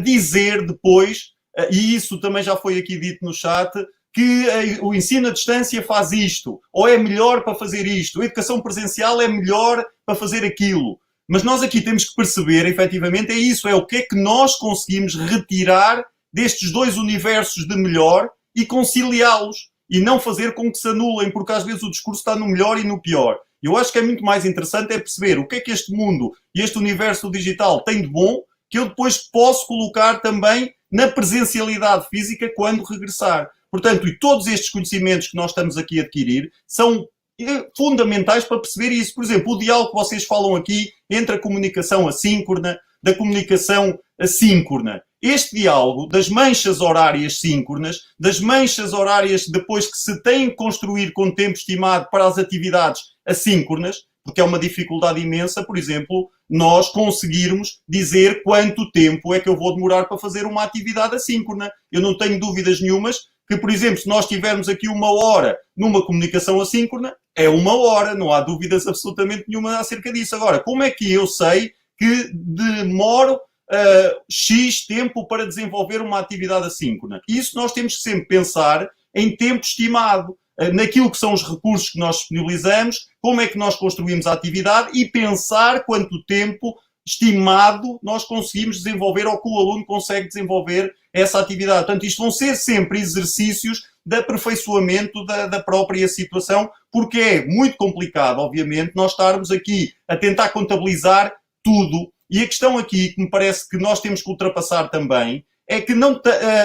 dizer depois, e isso também já foi aqui dito no chat, que o ensino à distância faz isto, ou é melhor para fazer isto, a educação presencial é melhor para fazer aquilo. Mas nós aqui temos que perceber, efetivamente, é isso, é o que é que nós conseguimos retirar destes dois universos de melhor e conciliá-los, e não fazer com que se anulem, porque às vezes o discurso está no melhor e no pior. Eu acho que é muito mais interessante perceber o que é que este mundo e este universo digital tem de bom, que eu depois posso colocar também na presencialidade física quando regressar. Portanto, e todos estes conhecimentos que nós estamos aqui a adquirir são fundamentais para perceber isso. Por exemplo, o diálogo que vocês falam aqui entre a comunicação assíncrona, da comunicação assíncrona. Este diálogo das manchas horárias síncronas, das manchas horárias depois que se têm que construir com tempo estimado para as atividades assíncronas, porque é uma dificuldade imensa, por exemplo, nós conseguirmos dizer quanto tempo é que eu vou demorar para fazer uma atividade assíncrona. Eu não tenho dúvidas nenhumas que, por exemplo, se nós tivermos aqui 1 hora numa comunicação assíncrona, é 1 hora, não há dúvidas absolutamente nenhuma acerca disso. Agora, como é que eu sei que demoro X tempo para desenvolver uma atividade assíncrona? Isso nós temos que sempre pensar em tempo estimado, naquilo que são os recursos que nós disponibilizamos, como é que nós construímos a atividade e pensar quanto tempo estimado nós conseguimos desenvolver ou que o aluno consegue desenvolver essa atividade. Portanto, isto vão ser sempre exercícios de aperfeiçoamento da própria situação, porque é muito complicado, obviamente, nós estarmos aqui a tentar contabilizar tudo. E a questão aqui, que me parece que nós temos que ultrapassar também, é que não,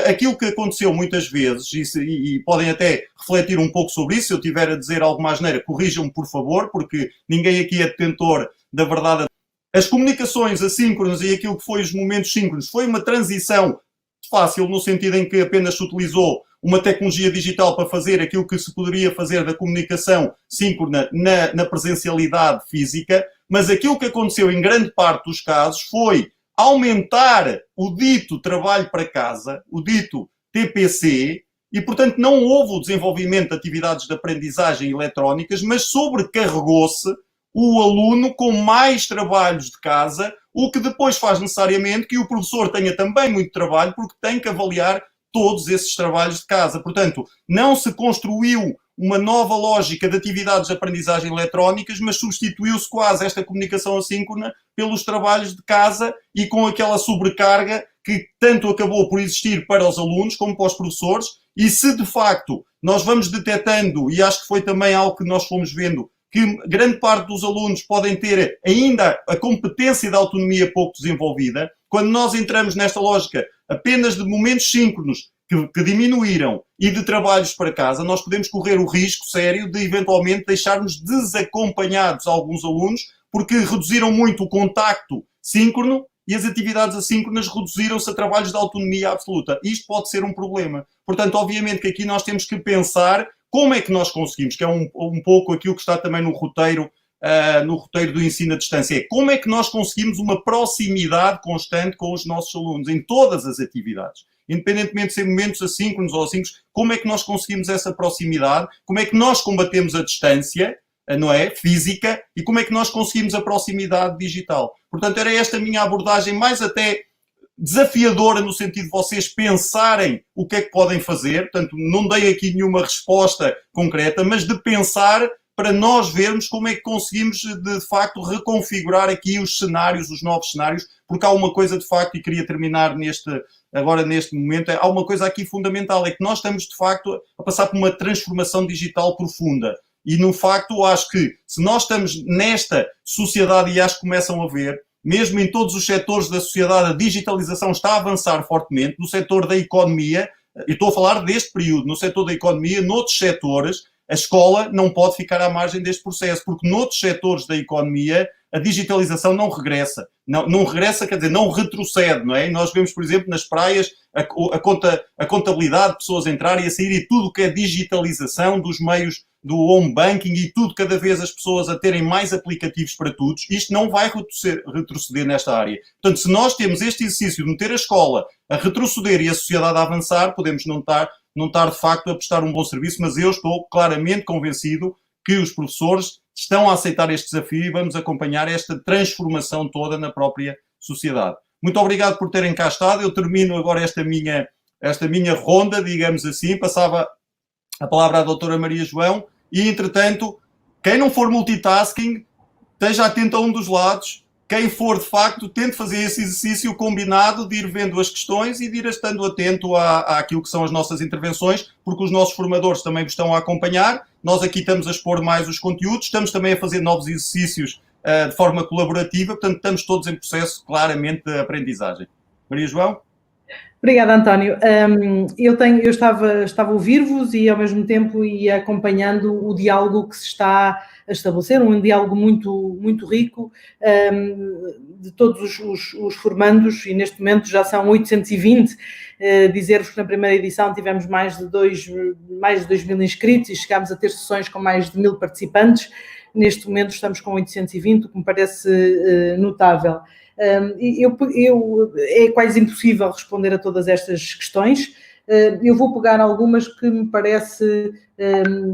aquilo que aconteceu muitas vezes, e podem até refletir um pouco sobre isso, se eu estiver a dizer alguma asneira, corrijam-me por favor, porque ninguém aqui é detentor da verdade. As comunicações assíncronas e aquilo que foi os momentos síncronos foi uma transição fácil, no sentido em que apenas se utilizou uma tecnologia digital para fazer aquilo que se poderia fazer da comunicação síncrona na presencialidade física, mas aquilo que aconteceu em grande parte dos casos foi aumentar o dito trabalho para casa, o dito TPC, e, portanto, não houve o desenvolvimento de atividades de aprendizagem eletrónicas, mas sobrecarregou-se o aluno com mais trabalhos de casa, o que depois faz necessariamente que o professor tenha também muito trabalho, porque tem que avaliar todos esses trabalhos de casa. Portanto, não se construiu uma nova lógica de atividades de aprendizagem eletrónicas, mas substituiu-se quase esta comunicação assíncrona pelos trabalhos de casa e com aquela sobrecarga que tanto acabou por existir para os alunos como para os professores. E se de facto nós vamos detectando, e acho que foi também algo que nós fomos vendo, que grande parte dos alunos podem ter ainda a competência da autonomia pouco desenvolvida, quando nós entramos nesta lógica apenas de momentos síncronos que diminuíram e de trabalhos para casa, nós podemos correr o risco sério de eventualmente deixarmos desacompanhados alguns alunos, porque reduziram muito o contacto síncrono e as atividades assíncronas reduziram-se a trabalhos de autonomia absoluta. Isto pode ser um problema. Portanto, obviamente que aqui nós temos que pensar como é que nós conseguimos, que é um pouco aquilo que está também no roteiro do ensino à distância, é como é que nós conseguimos uma proximidade constante com os nossos alunos em todas as atividades. Independentemente de ser momentos assíncronos ou assíncronos, como é que nós conseguimos essa proximidade, como é que nós combatemos a distância, não é, física, e como é que nós conseguimos a proximidade digital. Portanto, era esta a minha abordagem mais até desafiadora no sentido de vocês pensarem o que é que podem fazer. Portanto, não dei aqui nenhuma resposta concreta, mas de pensar para nós vermos como é que conseguimos de facto reconfigurar aqui os cenários, os novos cenários, porque há uma coisa de facto, e queria terminar agora neste momento, há uma coisa aqui fundamental, é que nós estamos de facto a passar por uma transformação digital profunda. E no facto, acho que se nós estamos nesta sociedade, e acho que começam a ver, mesmo em todos os setores da sociedade, a digitalização está a avançar fortemente, no setor da economia, e estou a falar deste período, no setor da economia, noutros setores, a escola não pode ficar à margem deste processo, porque noutros setores da economia a digitalização não regressa. Não regressa, quer dizer, não retrocede, não é? E nós vemos, por exemplo, nas praias, a contabilidade de pessoas entrarem e a sair e tudo o que é digitalização dos meios do home banking e tudo, cada vez as pessoas a terem mais aplicativos para todos, isto não vai retroceder nesta área. Portanto, se nós temos este exercício de meter a escola a retroceder e a sociedade a avançar, podemos não estar de facto a prestar um bom serviço, mas eu estou claramente convencido que os professores estão a aceitar este desafio e vamos acompanhar esta transformação toda na própria sociedade. Muito obrigado por terem cá estado. Eu termino agora esta minha ronda, digamos assim. Passava a palavra à doutora Maria João e, entretanto, quem não for multitasking, esteja atento a um dos lados. Quem for, de facto, tente fazer esse exercício combinado de ir vendo as questões e de ir estando atento àquilo que são as nossas intervenções, porque os nossos formadores também vos estão a acompanhar. Nós aqui estamos a expor mais os conteúdos, estamos também a fazer novos exercícios de forma colaborativa, portanto, estamos todos em processo, claramente, de aprendizagem. Maria João? Obrigada, António. Eu estava a ouvir-vos e, ao mesmo tempo, ia acompanhando o diálogo que se está a estabelecer, um diálogo muito, muito rico de todos os formandos, e neste momento já são 820. Dizer-vos que na primeira edição tivemos mais de 2.000 inscritos e chegámos a ter sessões com mais de 1.000 participantes. neste momento estamos com 820, o que me parece notável. É quase impossível responder a todas estas questões. Eu vou pegar algumas que me parece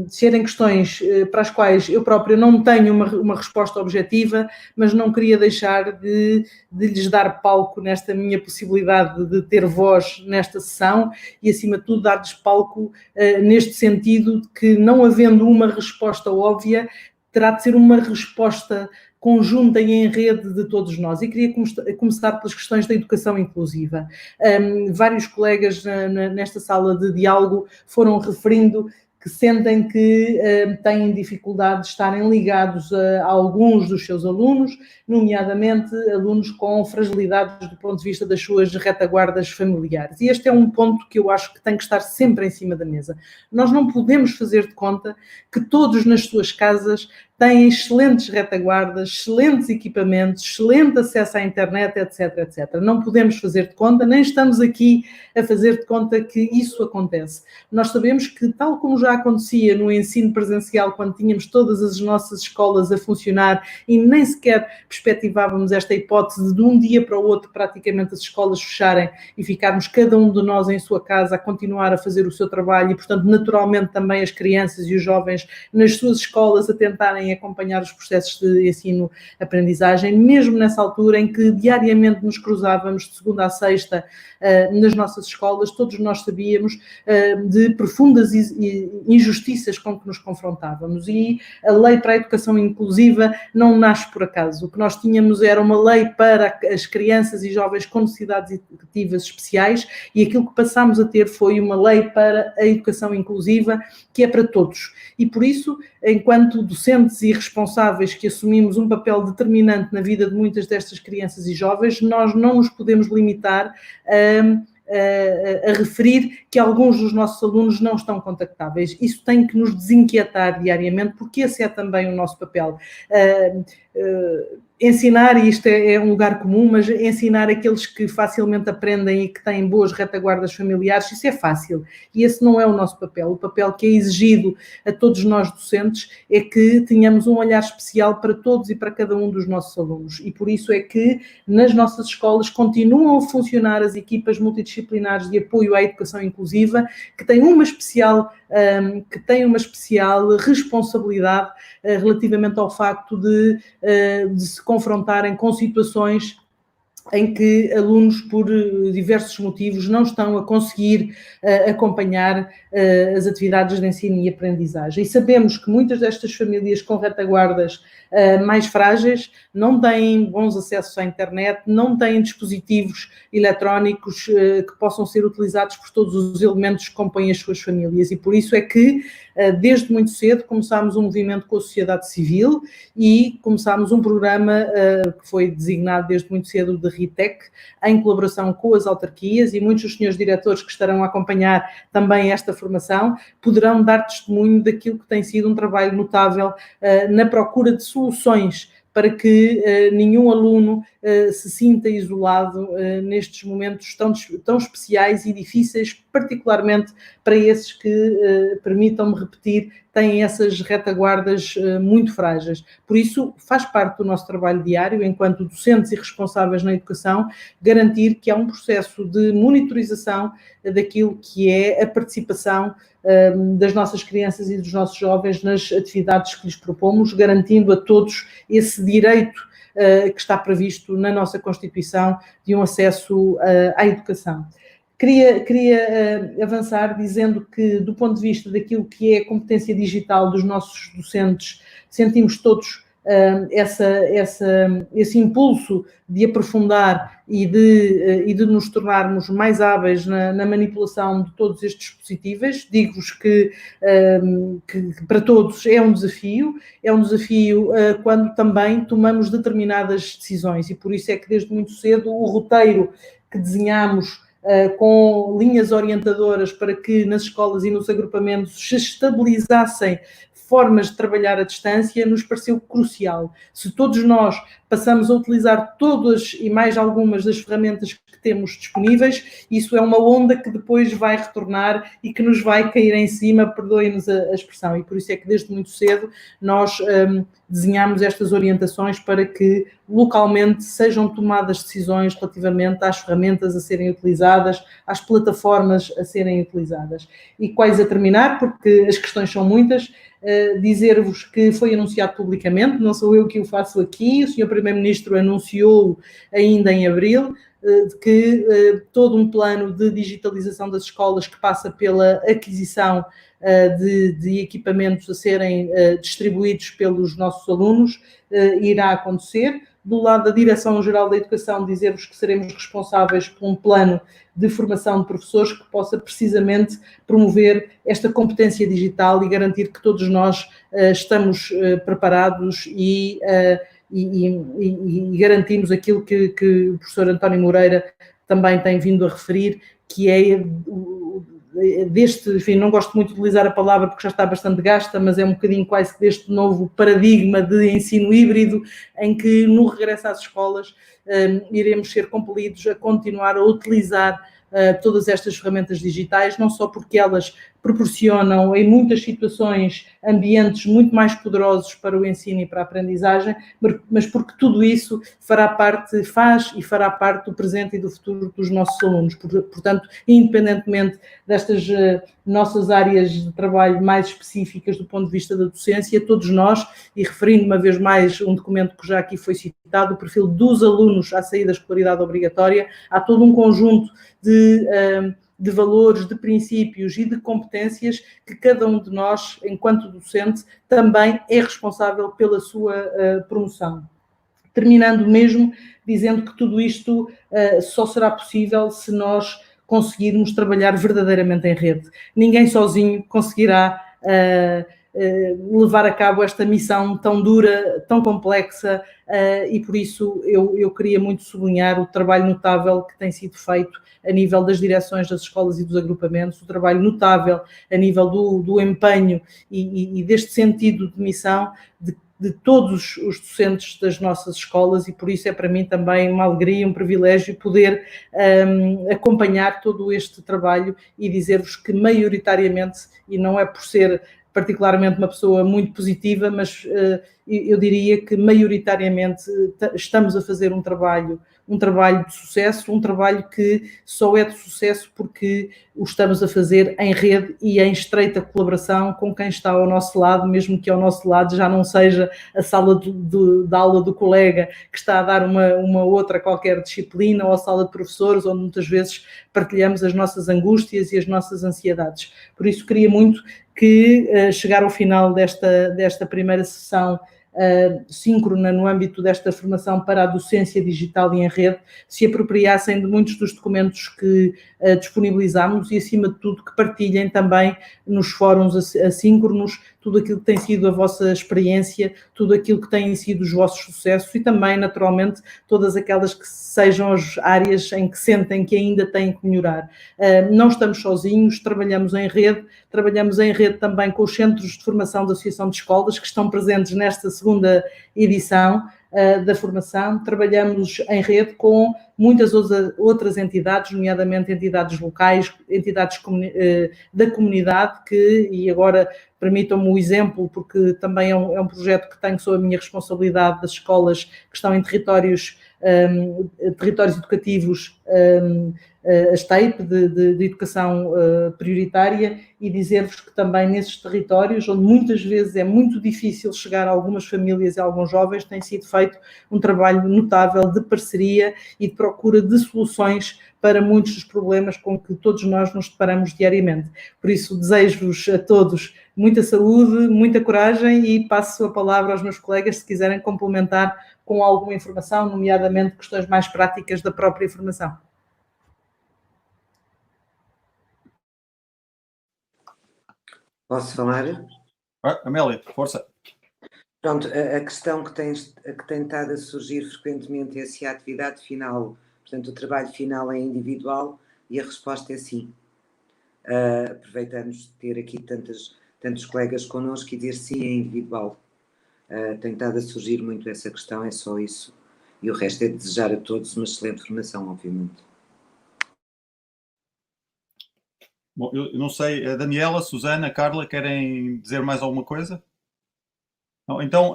serem questões para as quais eu própria não tenho uma resposta objetiva, mas não queria deixar de lhes dar palco nesta minha possibilidade de ter voz nesta sessão e, acima de tudo, dar-lhes palco neste sentido de que, não havendo uma resposta óbvia, terá de ser uma resposta conjunta e em rede de todos nós. E queria começar pelas questões da educação inclusiva. Vários colegas nesta sala de diálogo foram referindo que sentem que têm dificuldade de estarem ligados a alguns dos seus alunos, nomeadamente alunos com fragilidades do ponto de vista das suas retaguardas familiares. E este é um ponto que eu acho que tem que estar sempre em cima da mesa. Nós não podemos fazer de conta que todos nas suas casas têm excelentes retaguardas, excelentes equipamentos, excelente acesso à internet, etc, etc. Não podemos fazer de conta, nem estamos aqui a fazer de conta que isso acontece. Nós sabemos que, tal como já acontecia no ensino presencial, quando tínhamos todas as nossas escolas a funcionar e nem sequer perspectivávamos esta hipótese de um dia para o outro praticamente as escolas fecharem e ficarmos cada um de nós em sua casa a continuar a fazer o seu trabalho e, portanto, naturalmente também as crianças e os jovens nas suas escolas a tentarem acompanhar os processos de ensino-aprendizagem, mesmo nessa altura em que diariamente nos cruzávamos de segunda a sexta nas nossas escolas, todos nós sabíamos de profundas injustiças com que nos confrontávamos, e a lei para a educação inclusiva não nasce por acaso. O que nós tínhamos era uma lei para as crianças e jovens com necessidades educativas especiais, e aquilo que passámos a ter foi uma lei para a educação inclusiva, que é para todos. E por isso, enquanto docentes e responsáveis que assumimos um papel determinante na vida de muitas destas crianças e jovens, nós não nos podemos limitar a referir que alguns dos nossos alunos não estão contactáveis. Isso tem que nos desinquietar diariamente, porque esse é também o nosso papel. Ensinar, e isto é um lugar comum, mas ensinar aqueles que facilmente aprendem e que têm boas retaguardas familiares, isso é fácil. E esse não é o nosso papel. O papel que é exigido a todos nós docentes é que tenhamos um olhar especial para todos e para cada um dos nossos alunos. E por isso é que nas nossas escolas continuam a funcionar as equipas multidisciplinares de apoio à educação inclusiva, que têm uma especial responsabilidade relativamente ao facto de se confrontarem com situações em que alunos, por diversos motivos, não estão a conseguir acompanhar as atividades de ensino e aprendizagem. E sabemos que muitas destas famílias com retaguardas mais frágeis não têm bons acessos à internet, não têm dispositivos eletrónicos que possam ser utilizados por todos os elementos que compõem as suas famílias. E por isso é que, desde muito cedo, começámos um movimento com a sociedade civil e começámos um programa que foi designado desde muito cedo de RITEC, em colaboração com as autarquias, e muitos dos senhores diretores que estarão a acompanhar também esta formação poderão dar testemunho daquilo que tem sido um trabalho notável na procura de soluções para que nenhum aluno se sinta isolado nestes momentos tão especiais e difíceis, particularmente para esses que, permitam-me repetir, têm essas retaguardas muito frágeis. Por isso, faz parte do nosso trabalho diário, enquanto docentes e responsáveis na educação, garantir que há um processo de monitorização daquilo que é a participação das nossas crianças e dos nossos jovens nas atividades que lhes propomos, garantindo a todos esse direito que está previsto na nossa Constituição de um acesso à educação. Queria avançar dizendo que, do ponto de vista daquilo que é a competência digital dos nossos docentes, sentimos todos esse impulso de aprofundar e de nos tornarmos mais hábeis na manipulação de todos estes dispositivos. Digo-vos que para todos é um desafio quando também tomamos determinadas decisões, e por isso é que desde muito cedo o roteiro que desenhamos com linhas orientadoras para que nas escolas e nos agrupamentos se estabilizassem formas de trabalhar à distância, nos pareceu crucial. Se todos nós passamos a utilizar todas e mais algumas das ferramentas que temos disponíveis. Isso é uma onda que depois vai retornar e que nos vai cair em cima, perdoem-nos a expressão, e por isso é que desde muito cedo nós desenhamos estas orientações para que localmente sejam tomadas decisões relativamente às ferramentas a serem utilizadas, às plataformas a serem utilizadas. E quais a terminar, porque as questões são muitas, dizer-vos que foi anunciado publicamente, não sou eu que o faço aqui, o Sr. Primeiro-Ministro anunciou ainda em abril, que todo um plano de digitalização das escolas que passa pela aquisição de equipamentos a serem distribuídos pelos nossos alunos irá acontecer. Do lado da Direção-Geral da Educação, dizer-vos que seremos responsáveis por um plano de formação de professores que possa precisamente promover esta competência digital e garantir que todos nós estamos preparados e garantimos aquilo que o professor António Moreira também tem vindo a referir, que é enfim, não gosto muito de utilizar a palavra porque já está bastante gasta, mas é um bocadinho quase que deste novo paradigma de ensino híbrido, em que no regresso às escolas iremos ser compelidos a continuar a utilizar todas estas ferramentas digitais, não só porque elas proporcionam em muitas situações ambientes muito mais poderosos para o ensino e para a aprendizagem, mas porque tudo isso faz e fará parte do presente e do futuro dos nossos alunos. Portanto, independentemente destas nossas áreas de trabalho mais específicas do ponto de vista da docência, todos nós, e referindo uma vez mais um documento que já aqui foi citado, o perfil dos alunos à saída da escolaridade obrigatória, há todo um conjunto de valores, de princípios e de competências que cada um de nós, enquanto docente, também é responsável pela sua promoção. Terminando mesmo dizendo que tudo isto só será possível se nós conseguirmos trabalhar verdadeiramente em rede. Ninguém sozinho conseguirá levar a cabo esta missão tão dura, tão complexa, e por isso eu queria muito sublinhar o trabalho notável que tem sido feito a nível das direções das escolas e dos agrupamentos, o trabalho notável a nível do empenho e deste sentido de missão de todos os docentes das nossas escolas, e por isso é para mim também uma alegria, um privilégio poder acompanhar todo este trabalho e dizer-vos que maioritariamente, e não é por ser particularmente uma pessoa muito positiva, mas eu diria que maioritariamente estamos a fazer um trabalho de sucesso, um trabalho que só é de sucesso porque o estamos a fazer em rede e em estreita colaboração com quem está ao nosso lado, mesmo que ao nosso lado já não seja a sala de aula do colega que está a dar uma outra qualquer disciplina, ou a sala de professores, onde muitas vezes partilhamos as nossas angústias e as nossas ansiedades. Por isso queria muito que chegar ao final desta primeira sessão síncrona no âmbito desta formação para a docência digital e em rede, se apropriassem de muitos dos documentos que disponibilizamos e, acima de tudo, que partilhem também nos fóruns assíncronos tudo aquilo que tem sido a vossa experiência, tudo aquilo que têm sido os vossos sucessos e também, naturalmente, todas aquelas que sejam as áreas em que sentem que ainda têm que melhorar. Não estamos sozinhos, trabalhamos em rede também com os centros de formação da Associação de Escolas que estão presentes nesta segunda edição da formação, trabalhamos em rede com muitas outras entidades, nomeadamente entidades locais, entidades da comunidade, e agora permitam-me o exemplo, porque também é um projeto que tenho sob a minha responsabilidade, das escolas que estão em territórios educativos, as TEIP, de educação prioritária, e dizer-vos que também nesses territórios, onde muitas vezes é muito difícil chegar a algumas famílias e a alguns jovens, tem sido feito um trabalho notável de parceria e de procura de soluções para muitos dos problemas com que todos nós nos deparamos diariamente. Por isso, desejo-vos a todos muita saúde, muita coragem, e passo a palavra aos meus colegas se quiserem complementar com alguma informação, nomeadamente questões mais práticas da própria formação. Posso falar? Amélia, força. Pronto, a questão que tem estado a surgir frequentemente é se a atividade final, portanto o trabalho final é individual, e a resposta é sim. Aproveitamos de ter aqui tantos colegas connosco e dizer sim, é individual. tem estado a surgir muito essa questão, é só isso. E o resto é desejar a todos uma excelente formação, obviamente. Bom, eu não sei, a Daniela, a Susana, a Carla, querem dizer mais alguma coisa? Não, então,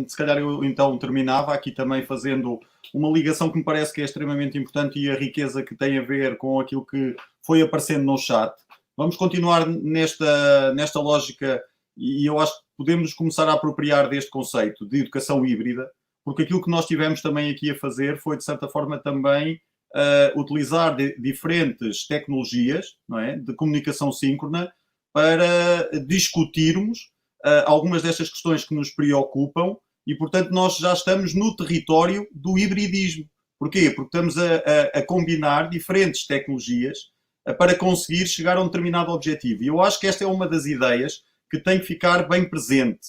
se calhar eu então terminava aqui também fazendo uma ligação que me parece que é extremamente importante e a riqueza que tem a ver com aquilo que foi aparecendo no chat. Vamos continuar nesta lógica e eu acho que podemos começar a apropriar deste conceito de educação híbrida, porque aquilo que nós tivemos também aqui a fazer foi, de certa forma, também utilizar diferentes tecnologias, não é, de comunicação síncrona para discutirmos algumas destas questões que nos preocupam e, portanto, nós já estamos no território do hibridismo. Porquê? Porque estamos a combinar diferentes tecnologias para conseguir chegar a um determinado objetivo. E eu acho que esta é uma das ideias que tem que ficar bem presente,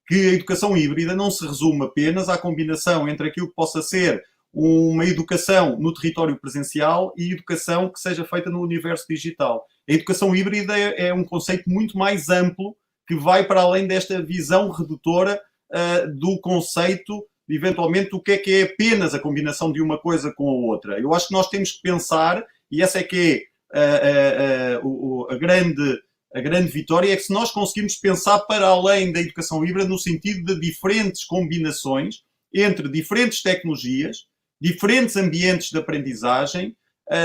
que a educação híbrida não se resume apenas à combinação entre aquilo que possa ser uma educação no território presencial e educação que seja feita no universo digital. A educação híbrida é um conceito muito mais amplo que vai para além desta visão redutora do conceito, eventualmente, do que é apenas a combinação de uma coisa com a outra. Eu acho que nós temos que pensar, e essa é que é a grande vitória, é que se nós conseguirmos pensar para além da educação híbrida no sentido de diferentes combinações entre diferentes tecnologias, diferentes ambientes de aprendizagem,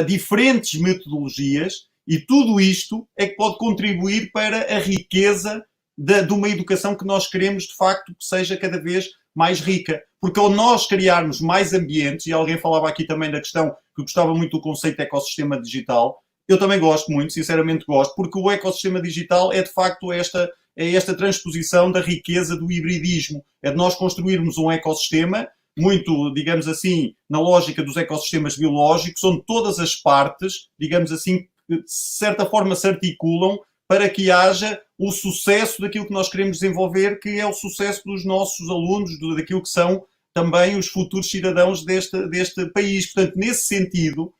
diferentes metodologias, e tudo isto é que pode contribuir para a riqueza de uma educação que nós queremos, de facto, que seja cada vez mais rica. Porque ao nós criarmos mais ambientes, e alguém falava aqui também da questão que gostava muito do conceito de ecossistema digital, eu também gosto muito, sinceramente gosto, porque o ecossistema digital é, de facto, esta transposição da riqueza do hibridismo. É de nós construirmos um ecossistema muito, digamos assim, na lógica dos ecossistemas biológicos, onde todas as partes, digamos assim, de certa forma se articulam para que haja o sucesso daquilo que nós queremos desenvolver, que é o sucesso dos nossos alunos, daquilo que são também os futuros cidadãos deste país. Portanto, nesse sentido,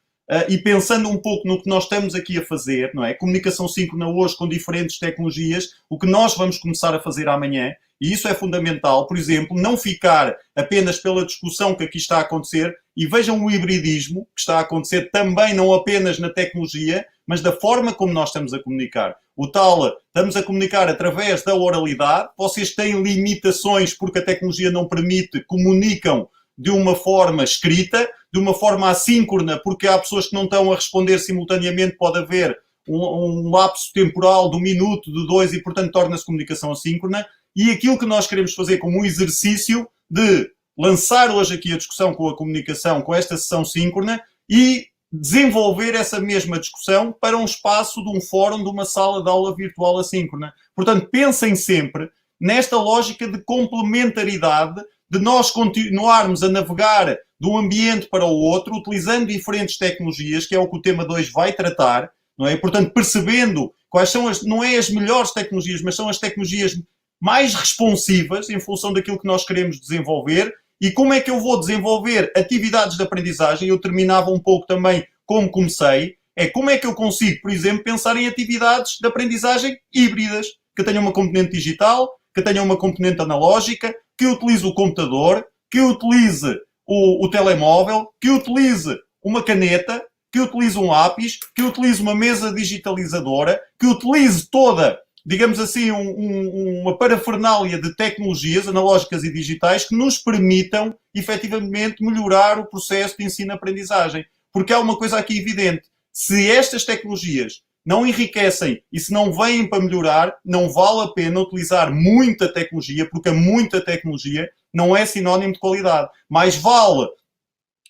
e pensando um pouco no que nós estamos aqui a fazer, não é? Comunicação síncrona hoje com diferentes tecnologias, o que nós vamos começar a fazer amanhã, e isso é fundamental, por exemplo, não ficar apenas pela discussão que aqui está a acontecer, e vejam o hibridismo que está a acontecer também não apenas na tecnologia, mas da forma como nós estamos a comunicar. O tal, estamos a comunicar através da oralidade, vocês têm limitações porque a tecnologia não permite, comunicam de uma forma escrita, de uma forma assíncrona, porque há pessoas que não estão a responder simultaneamente, pode haver um lapso temporal de 1 minuto, de 2, e portanto torna-se comunicação assíncrona. E aquilo que nós queremos fazer como um exercício de lançar hoje aqui a discussão com a comunicação, com esta sessão síncrona, e desenvolver essa mesma discussão para um espaço de um fórum, de uma sala de aula virtual assíncrona. Portanto, pensem sempre nesta lógica de complementaridade, de nós continuarmos a navegar de um ambiente para o outro, utilizando diferentes tecnologias, que é o que o tema 2 vai tratar, não é? Portanto, percebendo quais são não é as melhores tecnologias, mas são as tecnologias mais responsivas em função daquilo que nós queremos desenvolver. E como é que eu vou desenvolver atividades de aprendizagem? Eu terminava um pouco também como comecei. É como é que eu consigo, por exemplo, pensar em atividades de aprendizagem híbridas, que tenham uma componente digital, que tenham uma componente analógica, que utilize o computador, que utilize o telemóvel, que utilize uma caneta, que utilize um lápis, que utilize uma mesa digitalizadora, que utilize toda, digamos assim, uma parafernália de tecnologias analógicas e digitais que nos permitam, efetivamente, melhorar o processo de ensino-aprendizagem. Porque há uma coisa aqui evidente. Se estas tecnologias não enriquecem e se não vêm para melhorar, não vale a pena utilizar muita tecnologia, porque a muita tecnologia não é sinónimo de qualidade. Mais vale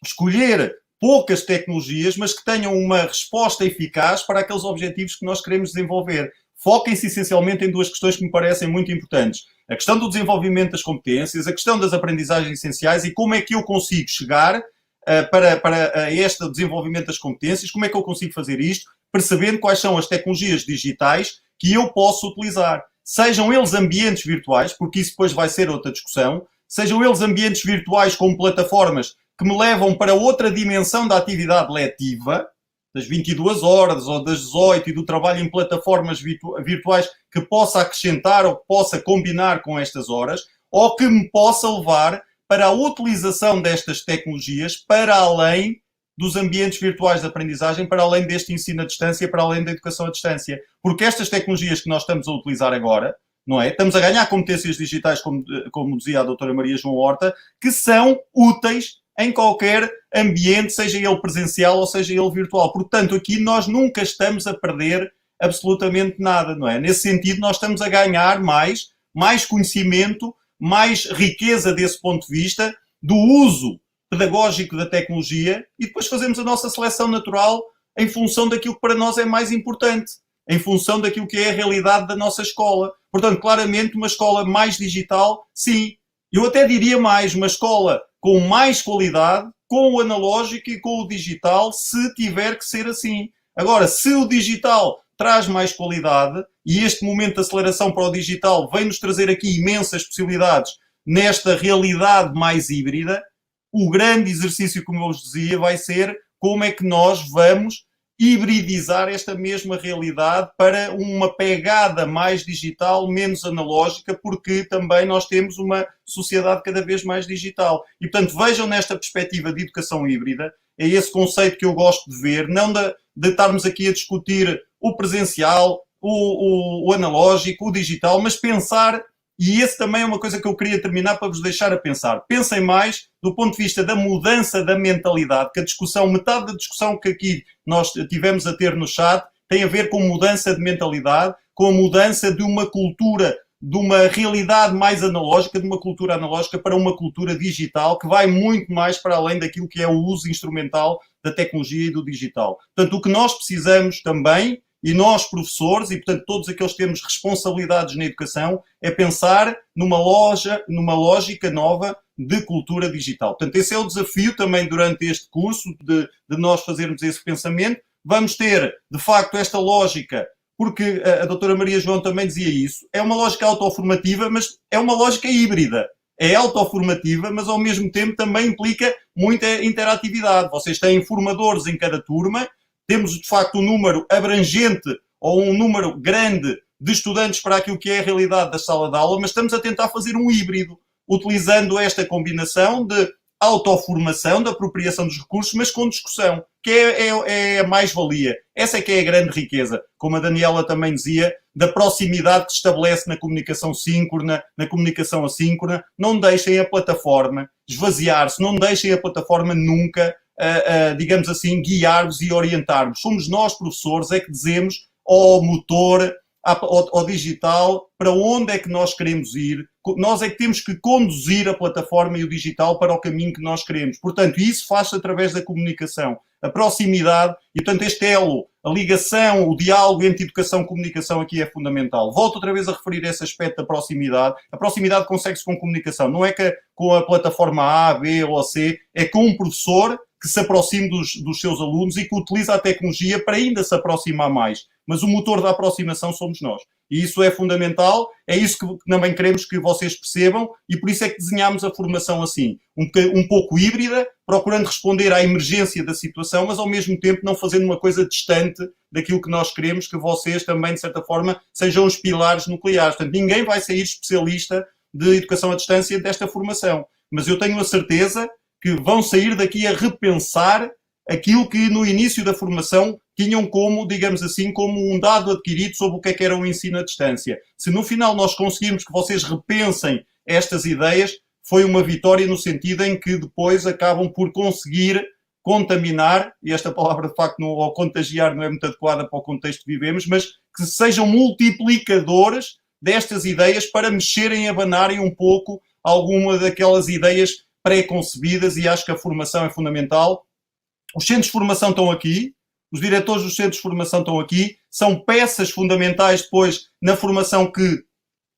escolher poucas tecnologias, mas que tenham uma resposta eficaz para aqueles objetivos que nós queremos desenvolver. Foquem-se essencialmente em 2 questões que me parecem muito importantes. A questão do desenvolvimento das competências, a questão das aprendizagens essenciais e como é que eu consigo chegar para este desenvolvimento das competências, como é que eu consigo fazer isto, percebendo quais são as tecnologias digitais que eu posso utilizar. Sejam eles ambientes virtuais, porque isso depois vai ser outra discussão, sejam eles ambientes virtuais como plataformas que me levam para outra dimensão da atividade letiva, das 22 horas ou das 18 e do trabalho em plataformas virtuais que possa acrescentar ou que possa combinar com estas horas, ou que me possa levar para a utilização destas tecnologias para além dos ambientes virtuais de aprendizagem, para além deste ensino à distância, para além da educação à distância. Porque estas tecnologias que nós estamos a utilizar agora, não é? Estamos a ganhar competências digitais, como dizia a doutora Maria João Horta, que são úteis em qualquer ambiente, seja ele presencial ou seja ele virtual. Portanto, aqui nós nunca estamos a perder absolutamente nada, não é? Nesse sentido, nós estamos a ganhar mais conhecimento, mais riqueza desse ponto de vista, do uso pedagógico da tecnologia, e depois fazemos a nossa seleção natural em função daquilo que para nós é mais importante, em função daquilo que é a realidade da nossa escola. Portanto, claramente, uma escola mais digital, sim. Eu até diria mais, uma escola com mais qualidade, com o analógico e com o digital, se tiver que ser assim. Agora, se o digital traz mais qualidade, e este momento de aceleração para o digital vem-nos trazer aqui imensas possibilidades nesta realidade mais híbrida, o grande exercício, como eu vos dizia, vai ser como é que nós vamos hibridizar esta mesma realidade para uma pegada mais digital, menos analógica, porque também nós temos uma sociedade cada vez mais digital. E, portanto, vejam nesta perspectiva de educação híbrida, é esse conceito que eu gosto de ver, não de estarmos aqui a discutir o presencial, o analógico, o digital, mas pensar, e esse também é uma coisa que eu queria terminar para vos deixar a pensar. Pensem mais do ponto de vista da mudança da mentalidade, que a discussão, metade da discussão que aqui nós tivemos a ter no chat tem a ver com mudança de mentalidade, com a mudança de uma cultura, de uma realidade mais analógica, de uma cultura analógica para uma cultura digital, que vai muito mais para além daquilo que é o uso instrumental da tecnologia e do digital. Portanto, o que nós precisamos também, e nós, professores, e portanto todos aqueles que temos responsabilidades na educação, é pensar numa lógica nova de cultura digital. Portanto, esse é o desafio também durante este curso, de nós fazermos esse pensamento. Vamos ter, de facto, esta lógica, porque a doutora Maria João também dizia isso, é uma lógica autoformativa, mas é uma lógica híbrida. É autoformativa, mas ao mesmo tempo também implica muita interatividade. Vocês têm formadores em cada turma, temos de facto um número abrangente ou um número grande de estudantes para aquilo que é a realidade da sala de aula, mas estamos a tentar fazer um híbrido, utilizando esta combinação de autoformação, de apropriação dos recursos, mas com discussão, que é a mais-valia. Essa é que é a grande riqueza, como a Daniela também dizia, da proximidade que se estabelece na comunicação síncrona, na comunicação assíncrona. Não deixem a plataforma esvaziar-se, não deixem a plataforma nunca, digamos assim, guiar-vos e orientar-vos. Somos nós, professores, é que dizemos ao motor, ao digital, para onde é que nós queremos ir. Nós é que temos que conduzir a plataforma e o digital para o caminho que nós queremos. Portanto, isso faz-se através da comunicação, a proximidade, e portanto este elo, a ligação, o diálogo entre educação e comunicação aqui é fundamental. Volto outra vez a referir esse aspecto da proximidade. A proximidade consegue-se com comunicação, não é que com a plataforma A, B ou C, é com um professor que se aproxime dos seus alunos e que utiliza a tecnologia para ainda se aproximar mais. Mas o motor da aproximação somos nós. E isso é fundamental, é isso que também queremos que vocês percebam, e por isso é que desenhamos a formação assim, um pouco híbrida, procurando responder à emergência da situação, mas ao mesmo tempo não fazendo uma coisa distante daquilo que nós queremos, que vocês também, de certa forma, sejam os pilares nucleares. Portanto, ninguém vai sair especialista de educação à distância desta formação. Mas eu tenho a certeza que vão sair daqui a repensar aquilo que no início da formação tinham como, digamos assim, como um dado adquirido sobre o que era o ensino à distância. Se no final nós conseguirmos que vocês repensem estas ideias, foi uma vitória no sentido em que depois acabam por conseguir contaminar, e esta palavra de facto ao contagiar não é muito adequada para o contexto que vivemos, mas que sejam multiplicadores destas ideias para mexerem e abanarem um pouco alguma daquelas ideias pré-concebidas, e acho que a formação é fundamental. Os centros de formação estão aqui, os diretores dos centros de formação estão aqui, são peças fundamentais depois na formação que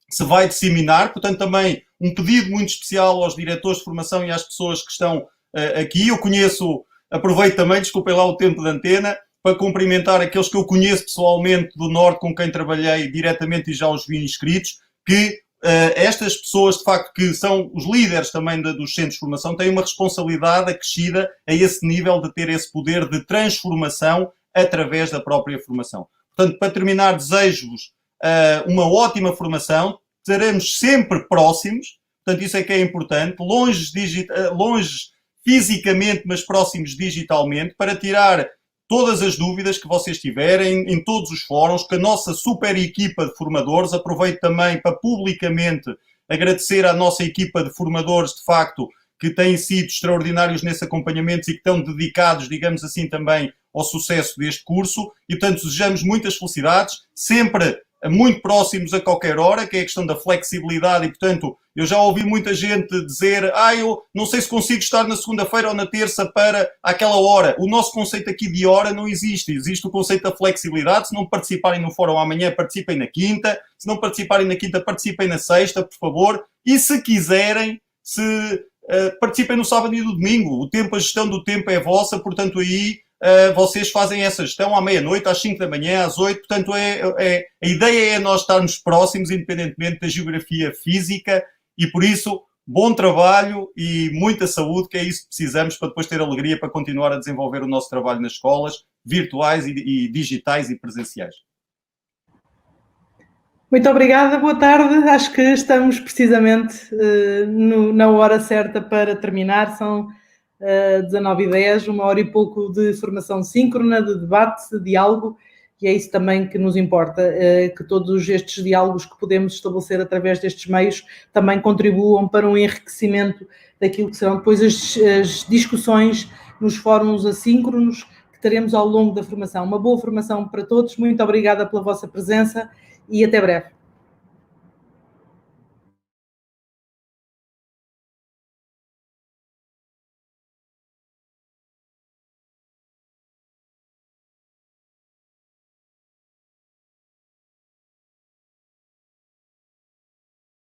se vai disseminar, portanto também um pedido muito especial aos diretores de formação e às pessoas que estão aqui. Eu conheço, aproveito também, desculpem lá o tempo de antena, para cumprimentar aqueles que eu conheço pessoalmente do Norte, com quem trabalhei diretamente e já os vi inscritos, que estas pessoas, de facto, que são os líderes também dos centros de formação, têm uma responsabilidade acrescida a esse nível de ter esse poder de transformação através da própria formação. Portanto, para terminar, desejo-vos uma ótima formação, estaremos sempre próximos. portanto isso é que é importante, longe fisicamente, mas próximos digitalmente, para tirar todas as dúvidas que vocês tiverem em todos os fóruns, que a nossa super equipa de formadores, aproveito também para publicamente agradecer à nossa equipa de formadores, de facto, que têm sido extraordinários nesse acompanhamento e que estão dedicados, digamos assim, também ao sucesso deste curso. E, portanto, desejamos muitas felicidades, sempre muito próximos a qualquer hora, que é a questão da flexibilidade. E, portanto, eu já ouvi muita gente dizer eu não sei se consigo estar na segunda-feira ou na terça para aquela hora. O nosso conceito aqui de hora não existe. Existe o conceito da flexibilidade. Se não participarem no fórum amanhã, participem na quinta. Se não participarem na quinta, participem na sexta, por favor. E se quiserem, participem no sábado e no domingo. A gestão do tempo é vossa, portanto aí vocês fazem essa gestão à meia-noite, às 5 da manhã, às 8, portanto a ideia é nós estarmos próximos, independentemente da geografia física, e por isso, bom trabalho e muita saúde, que é isso que precisamos para depois ter alegria para continuar a desenvolver o nosso trabalho nas escolas, virtuais e digitais e presenciais. Muito obrigada, boa tarde. Acho que estamos precisamente na hora certa para terminar. São 19h10, 1h e pouco de formação síncrona, de debate, de diálogo, e é isso também que nos importa, que todos estes diálogos que podemos estabelecer através destes meios também contribuam para um enriquecimento daquilo que serão depois as discussões nos fóruns assíncronos que teremos ao longo da formação. Uma boa formação para todos, muito obrigada pela vossa presença e até breve.